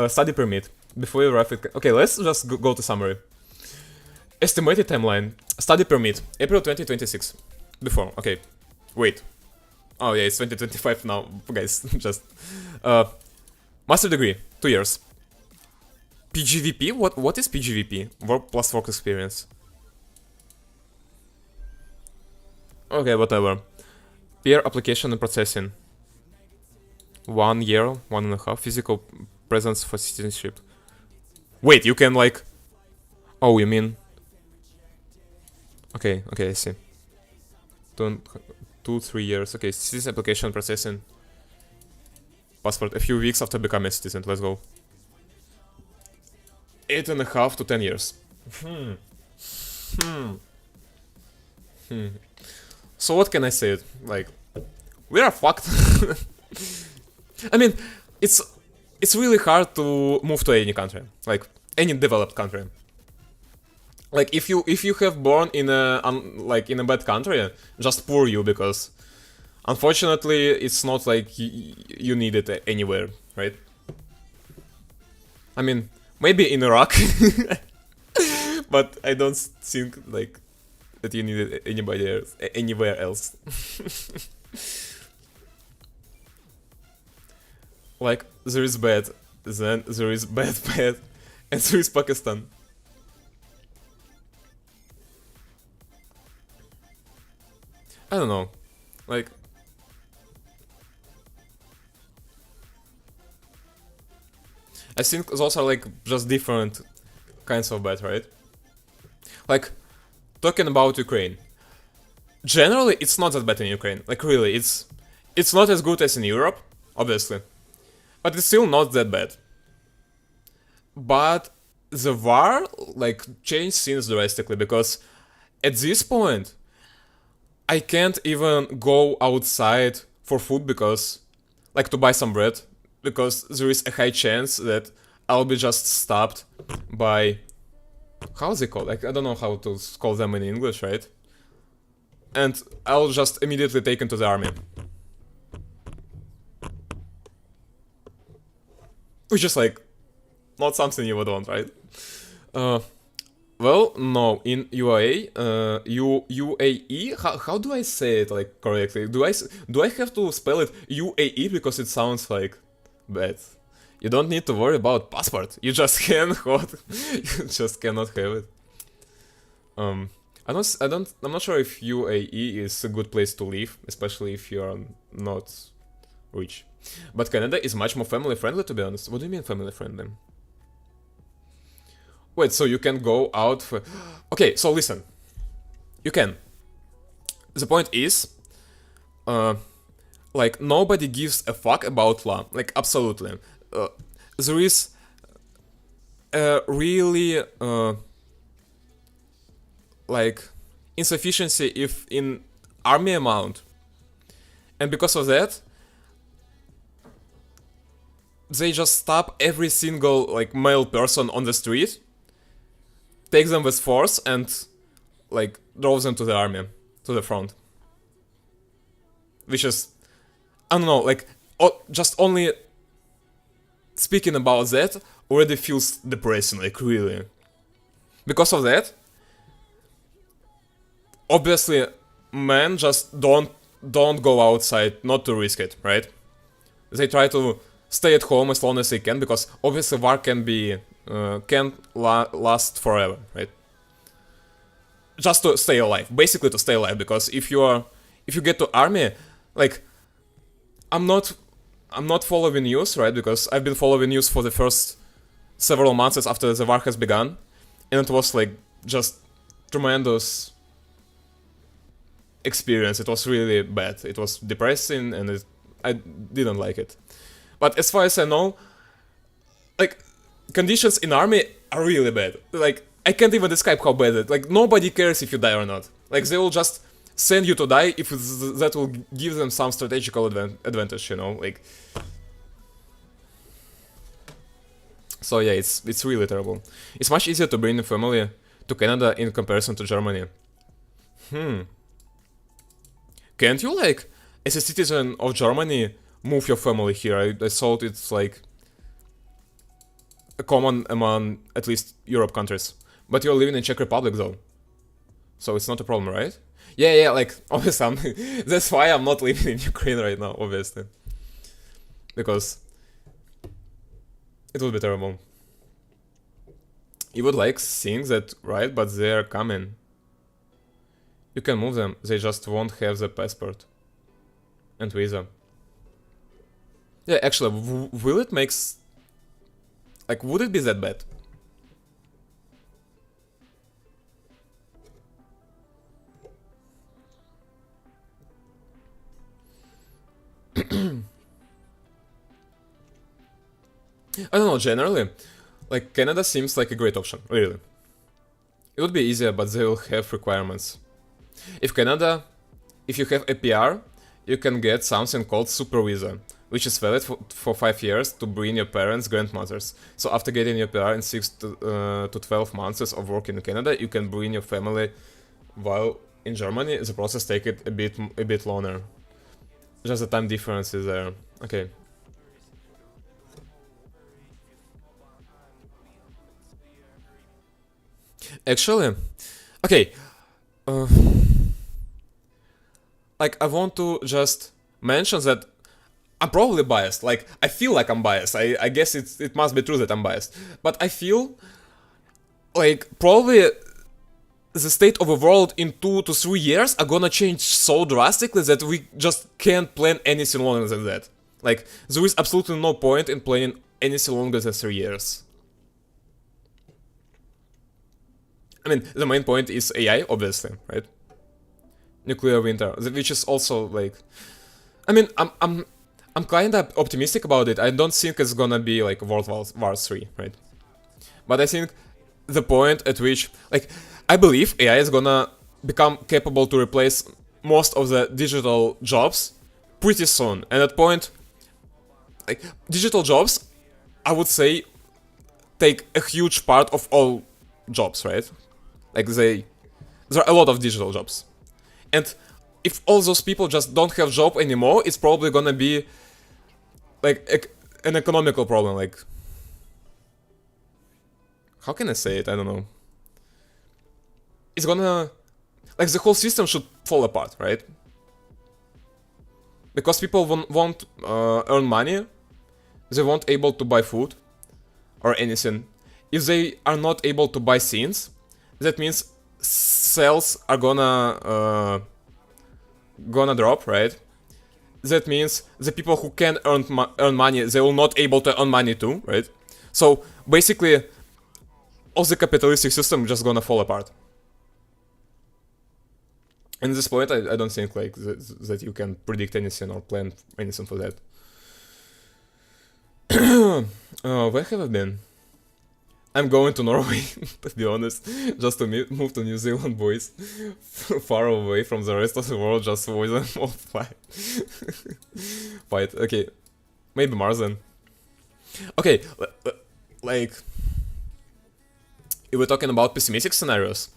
Study permit. Before you wrap it. Okay, let's just go to summary. Estimated timeline. Study permit. April 2026. Before. Okay. Wait. Oh yeah, it's 2025 now, guys. Just. Master degree. 2 years. PGVP? What is PGVP? Work plus work experience. Okay, whatever. Peer application and processing. 1 year, 1.5. Physical presence for citizenship. Wait, you can like... Oh, you mean... Okay, I see. 2-3 years. Okay, citizen application processing. Passport a few weeks after becoming a citizen. Let's go. 8.5 to 10 years. So what can I say? Like, we are fucked. I mean, it's really hard to move to any country, like any developed country. Like if you have born in a in a bad country, just poor you, because unfortunately it's not like you need it anywhere, right? I mean, maybe in Iraq, but I don't think like that you need it anywhere else. Like, there is bad, then there is bad, and there is Pakistan. I don't know. Like... I think those are like just different kinds of bad, right? Like, talking about Ukraine. Generally, it's not that bad in Ukraine. Like, really, it's not as good as in Europe, obviously. But it's still not that bad. But the war, like, changed things drastically, because at this point, I can't even go outside for food because, like, to buy some bread, because there is a high chance that I'll be just stopped by, how's it called? Like, I don't know how to call them in English, right? And I'll just immediately taken to the army. Which is like, not something you would want, right? Well, no, in UAE, UAE, how do I say it like correctly? Do I have to spell it UAE because it sounds like bad? You don't need to worry about passport. You just can you just cannot have it. I'm not sure if UAE is a good place to live, especially if you're not rich. But Canada is much more family friendly, to be honest. What do you mean family friendly? Wait, so you can go out for... Okay, so listen. You can. The point is, like, nobody gives a fuck about law. Like, absolutely. There is a really, like, insufficiency if in army amount. And because of that, they just stop every single, like, male person on the street, take them with force, and, like, drove them to the army, to the front. Which is, I don't know, like, just only speaking about that already feels depressing, like, really. Because of that, obviously, men just don't go outside, not to risk it, right? They try to stay at home as long as they can, because obviously war can't last forever, right? Just to stay alive, basically to stay alive, because if you get to army, like, I'm not following news, right? Because I've been following news for the first several months after the war has begun, and it was like just tremendous experience. It was really bad. It was depressing, and I didn't like it. But as far as I know, like, conditions in army are really bad. Like, I can't even describe how bad it. Like, nobody cares if you die or not. Like, they will just send you to die if that will give them some strategical advantage, you know. Like, so yeah, it's really terrible. It's much easier to bring a family to Canada in comparison to Germany. Can't you, like, as a citizen of Germany, move your family here? I thought it's like... common among at least Europe countries. But you're living in Czech Republic though, so it's not a problem, right? Yeah, like obviously that's why I'm not living in Ukraine right now, obviously, because it would be terrible. You would like seeing that, right? But they're coming. You can move them, they just won't have the passport and visa. Yeah, actually, will it make... Like, would it be that bad? I don't know, generally, like, Canada seems like a great option, really. It would be easier, but they will have requirements. If you have a PR, you can get something called Super Visa, which is valid for 5 years to bring your parents, grandmothers. So after getting your PR in 6 to 12 months of working in Canada, you can bring your family, while in Germany the process takes it a bit longer. Just the time difference is there. Okay. Actually, okay. Like, I want to just mention that I'm probably biased. Like, I feel like I'm biased. I guess it must be true that I'm biased. But I feel like probably the state of the world in 2 to 3 years are gonna change so drastically that we just can't plan anything longer than that. Like, there is absolutely no point in planning anything longer than 3 years. I mean, the main point is AI, obviously, right? Nuclear winter, which is also like, I mean, I'm kind of optimistic about it. I don't think it's gonna be like World War 3, right? But I think the point at which, like, I believe AI is gonna become capable to replace most of the digital jobs pretty soon. And at that point, like, digital jobs, I would say, take a huge part of all jobs, right? Like, there are a lot of digital jobs. And if all those people just don't have job anymore, it's probably gonna be like an economical problem. Like, how can I say it? I don't know. It's gonna, like, the whole system should fall apart, right? Because people won't earn money, they won't able to buy food or anything. If they are not able to buy things, that means sales are gonna drop, right? That means the people who can earn money, they will not able to earn money too, right? So basically, all the capitalistic system just gonna fall apart. And at this point, I don't think like that you can predict anything or plan anything for that. Where have I been? I'm going to Norway, to be honest, just to move to New Zealand, boys. Far away from the rest of the world, just avoid them all fight. Fight, okay. Maybe Mars then. Okay, like, if we're talking about pessimistic scenarios,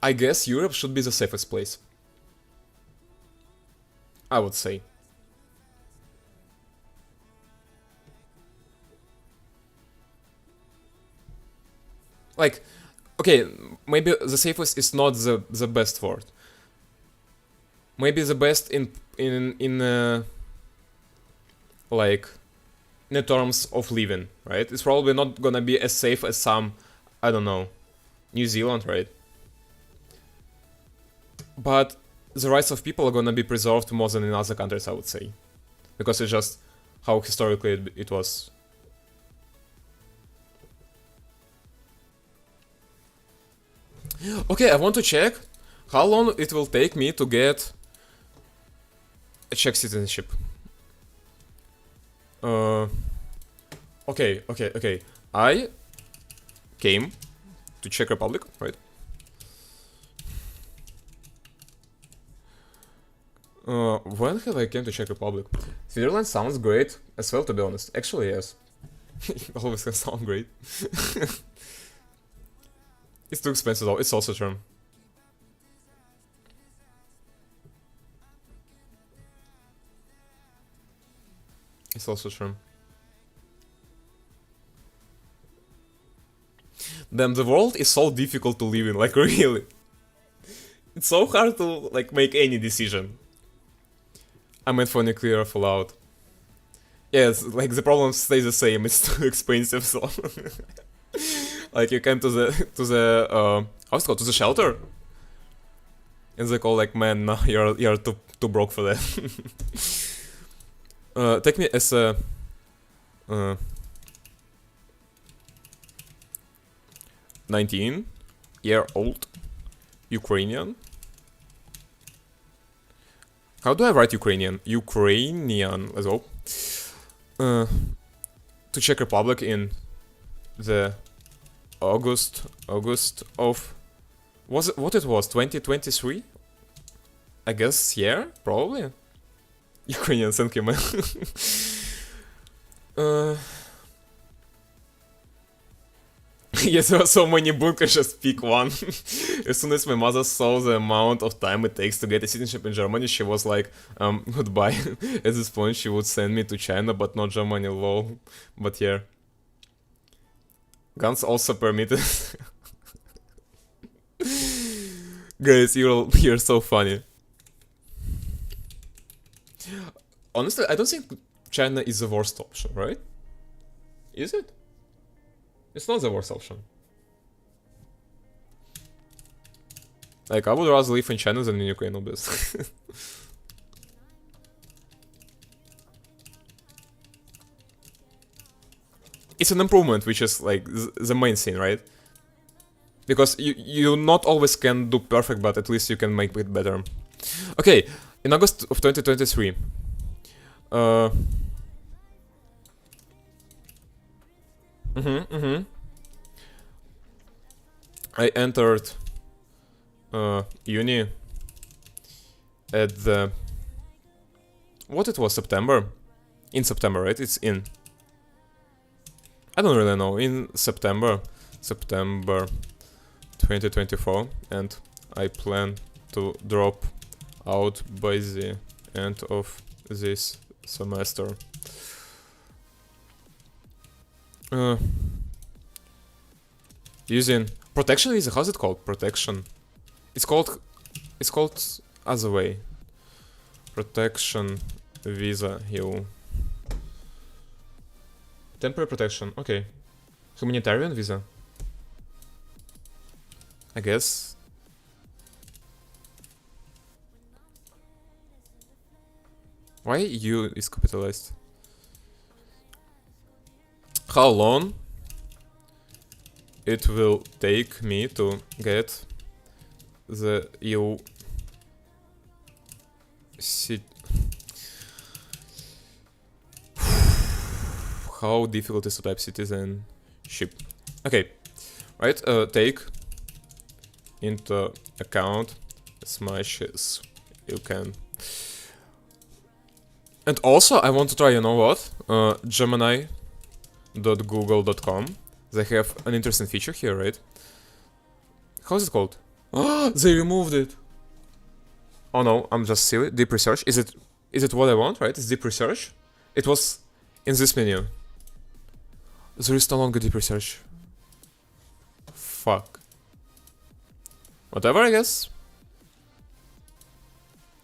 I guess Europe should be the safest place. I would say. Like, okay, maybe the safest is not the best word. Maybe the best in like, in the terms of living, right? It's probably not gonna be as safe as some, I don't know, New Zealand, right? But the rights of people are gonna be preserved more than in other countries, I would say, because it's just how historically it was. Okay, I want to check how long it will take me to get a Czech citizenship. Okay. I came to Czech Republic, right? When have I came to Czech Republic? Switzerland sounds great as well, to be honest. Actually, yes. It always can sound great. It's too expensive though, it's also true. It's also true. Damn, the world is so difficult to live in, like really. It's so hard to like make any decision. I meant for nuclear fallout. Yes, like the problem stays the same, it's too expensive, so like you came to the how's it called, to the shelter? And they call like, man, no, you're too broke for that. Take me as a 19-year-old Ukrainian. How do I write Ukrainian? Ukrainian, let's go. To Czech Republic in the August of, was it what it was, 2023? I guess, yeah, probably. Ukrainian, thank you, man. Yes, there are so many bunkers, just pick one. As soon as my mother saw the amount of time it takes to get a citizenship in Germany, she was like, goodbye. At this point, she would send me to China, but not Germany, lol. But yeah. Guns also permitted. Guys, you're so funny. Honestly, I don't think China is the worst option, right? Is it? It's not the worst option. Like, I would rather live in China than in Ukraine, obviously. It's an improvement, which is like the main thing, right? Because you not always can do perfect, but at least you can make it better. Okay, in August of 2023. I entered uni at the, what it was, September? In September, right? It's in, I don't really know, in September 2024, and I plan to drop out by the end of this semester. Using protection visa, how's it called? Protection. It's called other way. Protection visa, you. Temporary protection, okay. Humanitarian visa. I guess. Why U is capitalized? How long it will take me to get the EU how difficult is to type citizenship? Okay, right, take into account as much as you can. And also, I want to try, you know what? Gemini.google.com. They have an interesting feature here, right? How's it called? Oh, they removed it. Oh no, I'm just silly. Deep research. Is it what I want, right? It's deep research. It was in this menu. There is no longer deep research. Fuck. Whatever, I guess.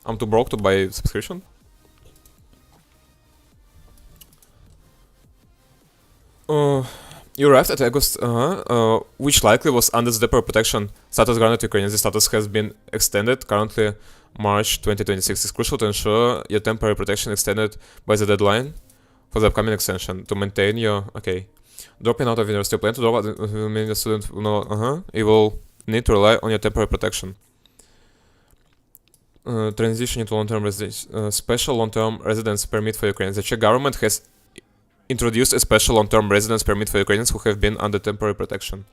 I'm too broke to buy subscription. You arrived at August, which likely was under the temporary protection status granted to Ukraine. The status has been extended, currently March 2026. It's crucial to ensure your temporary protection extended by the deadline for the upcoming extension. To maintain your, okay. Dropping out of university, plan to drop out of a student, no, you will need to rely on your temporary protection. Transition into long-term residence, special long-term residence permit for Ukraine. The Czech government has introduced a special long-term residence permit for Ukrainians who have been under temporary protection.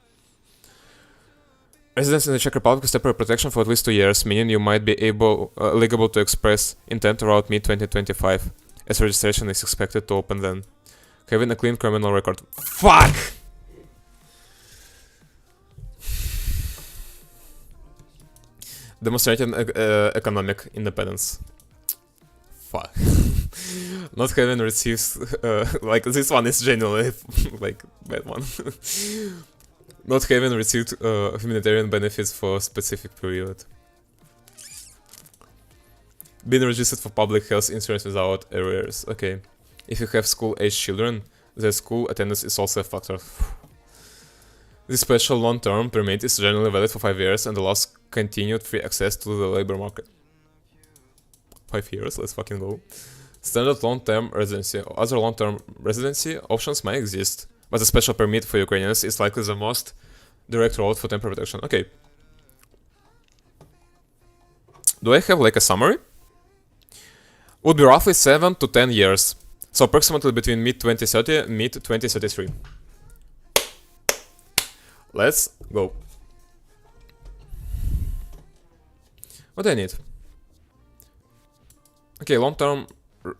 Residence in the Czech Republic is temporary protection for at least 2 years, meaning you might be eligible to express intent around mid-2025, as registration is expected to open then. Having a clean criminal record. Fuck! Demonstrating economic independence. Fuck. Not having received, like, this one is genuinely, like, bad one. Not having received humanitarian benefits for a specific period. Being registered for public health insurance without arrears. Okay. If you have school-aged children, the school attendance is also a factor. This special long-term permit is generally valid for 5 years and allows continued free access to the labor market. 5 years, let's fucking go. Standard long-term residency. Other long-term residency options might exist, but a special permit for Ukrainians is likely the most direct route for temporary protection. Okay. Do I have like a summary? Would be roughly 7 to 10 years. So approximately between mid-2030 and mid-2033. Let's go. What do I need? Okay, long-term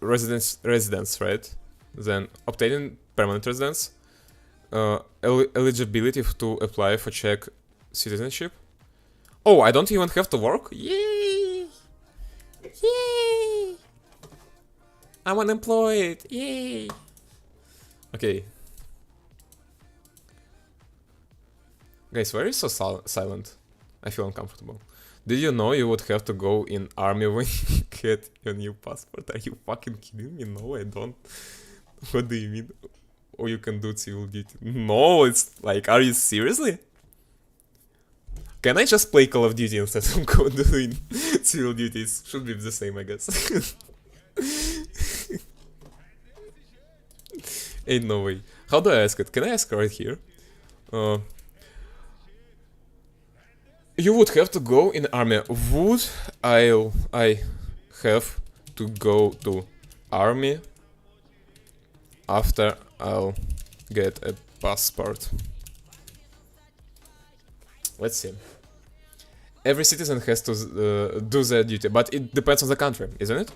residence, right? Then obtaining permanent residence. Eligibility to apply for Czech citizenship. Oh, I don't even have to work? Yay! Yay! I'm unemployed! Yay! Okay. Guys, why are you so silent? I feel uncomfortable. Did you know you would have to go in army when you get your new passport? Are you fucking kidding me? No, I don't. What do you mean? Oh, you can do civil duty. No, it's like, are you seriously? Can I just play Call of Duty instead of doing civil duties? Should be the same, I guess. Ain't no way. How do I ask it? Can I ask right here? You would have to go in army. Would I have to go to army after I'll get a passport? Let's see. Every citizen has to do their duty, but it depends on the country, isn't it?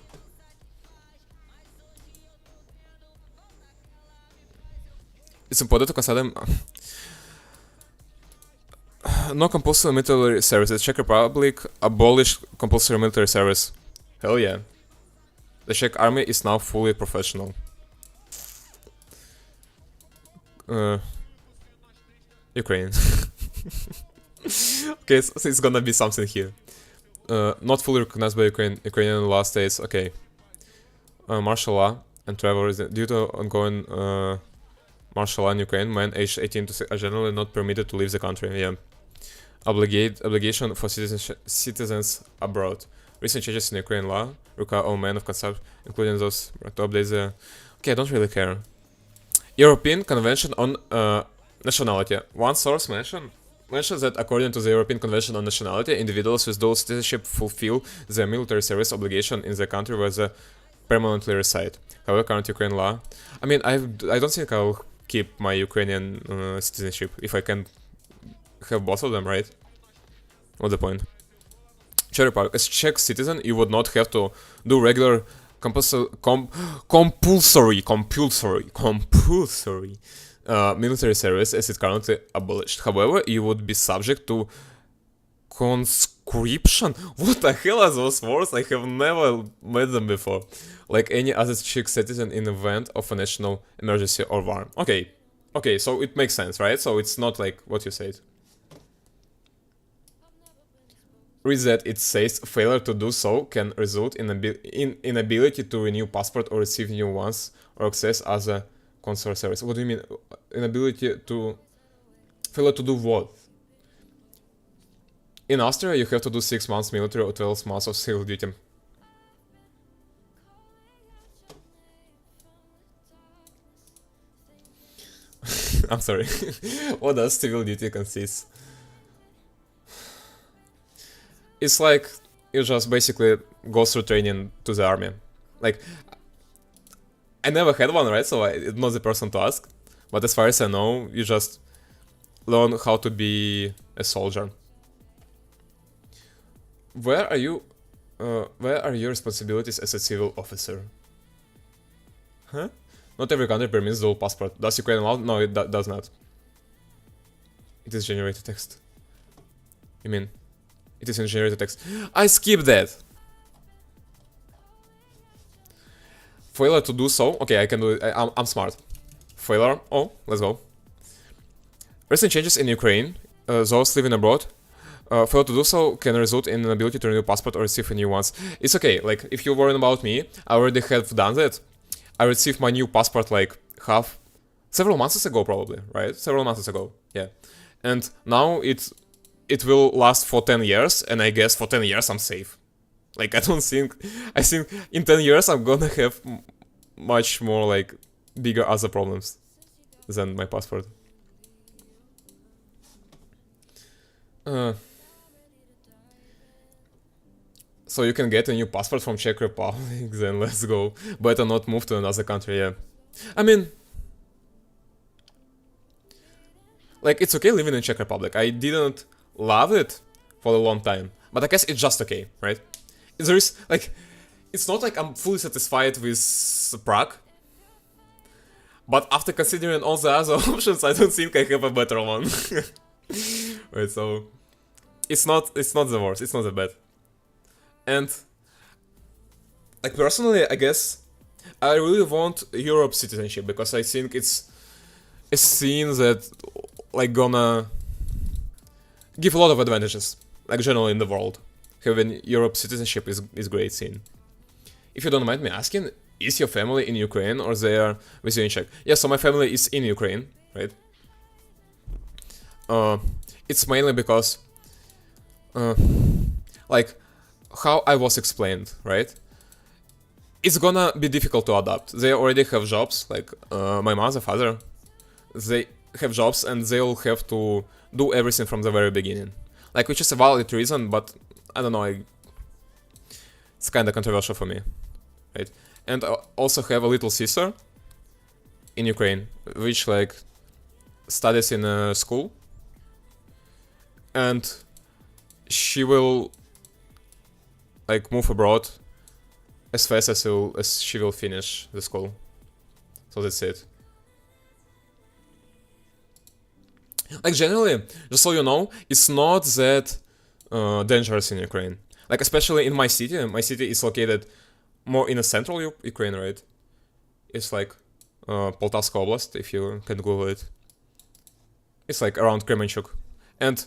It's important to consider no compulsory military service. The Czech Republic abolished compulsory military service. Hell yeah. The Czech army is now fully professional. Ukraine. Okay, so it's gonna be something here. Not fully recognized by Ukrainian law states. Okay. Martial law and travel reason. Due to ongoing martial law in Ukraine, men aged 18 to 6 are generally not permitted to leave the country. Yeah. Obligation for citizens abroad. Recent changes in Ukrainian law require all men of consent, including those to update the... Okay, I don't really care. European Convention on Nationality. One source mentions that according to the European Convention on Nationality, individuals with dual citizenship fulfill their military service obligation in the country where they permanently reside. However, current Ukrainian law... I mean, I don't think I'll keep my Ukrainian citizenship if I can have both of them, right? What's the point? Czech Republic. As Czech citizen, you would not have to do regular compulsory military service as it's currently abolished. However, you would be subject to conscription. What the hell are those words? I have never met them before. Like any other Czech citizen in the event of a national emergency or war. Okay, so it makes sense, right? So it's not like what you said. Read that it says failure to do so can result in inability to renew passport or receive new ones or access other consular service. What do you mean? Inability to... Failure to do what? In Austria, you have to do 6 months military or 12 months of civil duty. I'm sorry. What does civil duty consist? It's like you just basically go through training to the army. Like, I never had one, right? So I'm not the person to ask. But as far as I know, you just learn how to be a soldier. Where are your responsibilities as a civil officer? Huh? Not every country permits dual passport. Does Ukraine allow? No, it does not. It is generated text. You mean? It is in generated text. I skipped that! Failure to do so. Okay, I can do it. I'm smart. Failure. Oh, let's go. Recent changes in Ukraine, those living abroad, fail to do so can result in an ability to renew passport or receive a new ones. It's okay, like, if you're worrying about me, I already have done that. I received my new passport, like, several months ago, probably, right? Several months ago, yeah. And now it will last for 10 years, and I guess for 10 years I'm safe. Like, I think in 10 years I'm gonna have much more, like, bigger other problems than my passport. So you can get a new passport from Czech Republic, then let's go. Better not move to another country, yeah. I mean, like, it's okay living in Czech Republic. I didn't love it for a long time, but I guess it's just okay, right? There is, like, it's not like I'm fully satisfied with Prague, but after considering all the other options, I don't think I have a better one. Right, so it's not the worst, it's not that bad. And, like, personally, I guess I really want Europe citizenship, because I think it's a scene that, like, gonna give a lot of advantages, like, generally in the world. Having Europe citizenship is great scene. If you don't mind me asking, is your family in Ukraine or they are with you in Czech? Yeah, so my family is in Ukraine, right? It's mainly because, like, how I was explained, right? It's gonna be difficult to adapt. They already have jobs, like, my mother, father, they have jobs and they'll have to do everything from the very beginning. Like, which is a valid reason, but I don't know, it's kinda controversial for me, right? And I also have a little sister in Ukraine, which, like, studies in a school, and she will, like, move abroad as fast as she will finish the school. So that's it. Like, generally, just so you know, it's not that dangerous in Ukraine. Like, especially in my city is located more in the central Ukraine, right? It's like Poltavska Oblast, if you can Google it. It's like around Kremenchuk. And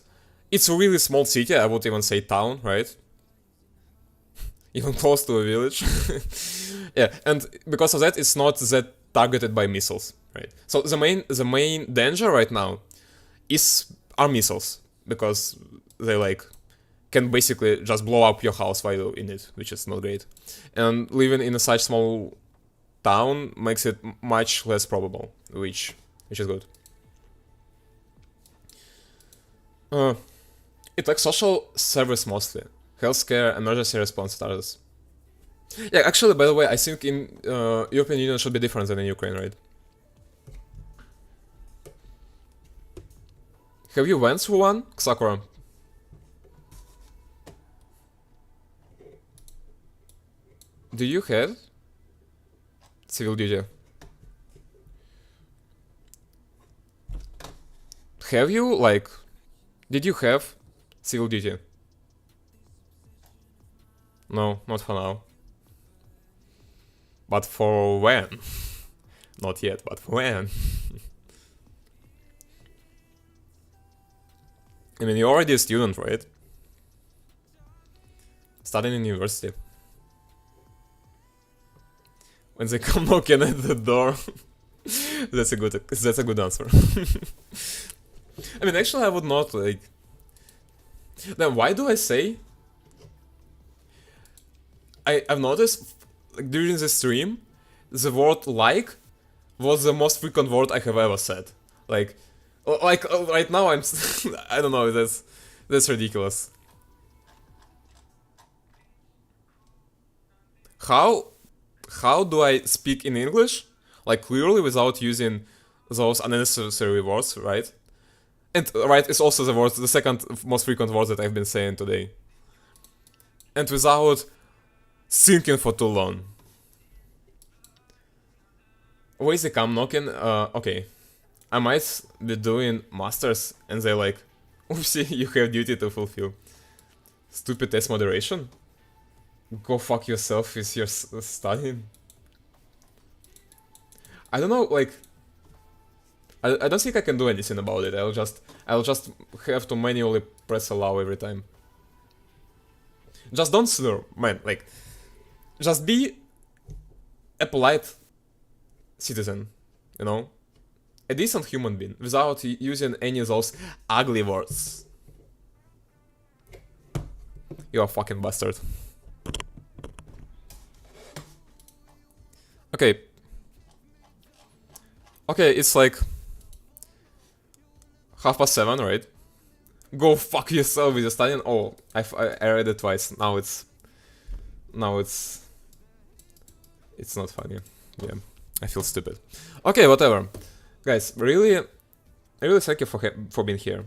it's a really small city, I would even say town, right? Even close to a village. Yeah, and because of that, it's not that targeted by missiles, right? So the main danger right now are missiles, because they, like, can basically just blow up your house while you're in it, which is not great. And living in a such small town makes it much less probable, which is good. It's like social service mostly. Healthcare, emergency response status. Yeah, actually, by the way, I think in European Union should be different than in Ukraine, right? Have you went through one, Sakura? Do you have civil duty? Have you, like, did you have civil duty? No, not for now. But for when? Not yet, but for when? I mean, you're already a student, right? Studying in university. When they come knocking at the door. That's a good answer. I mean, actually, I would not, like... Then why do I say... I've noticed, like, during the stream, the word like was the most frequent word I have ever said. Like right now I'm... I don't know, that's ridiculous. How do I speak in English? Like, clearly without using those unnecessary words, right? And right is also the second most frequent word that I've been saying today. And without thinking for too long. Where is they come knocking? Okay. I might be doing masters and they're like, oopsie, you have duty to fulfill. Stupid test moderation? Go fuck yourself with your studying. I don't know, like... I don't think I can do anything about it. I'll just have to manually press allow every time. Just don't slur, man. Like, just be a polite citizen, you know, a decent human being without using any of those ugly words. You're a fucking bastard. Okay. Okay, it's like 7:30, right? Go fuck yourself with your studying. Oh, I read it twice. Now it's not funny. Yeah, I feel stupid. Okay, whatever. Guys, really thank you for being here.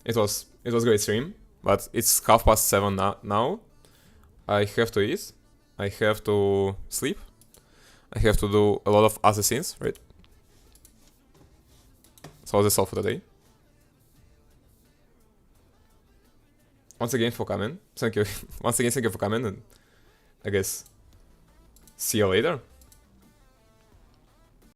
It was great stream, but it's 7:30 now. I have to eat. I have to sleep. I have to do a lot of other things, right? So that's all for today. Once again for coming. Thank you. Once again, thank you for coming, and I guess see you later.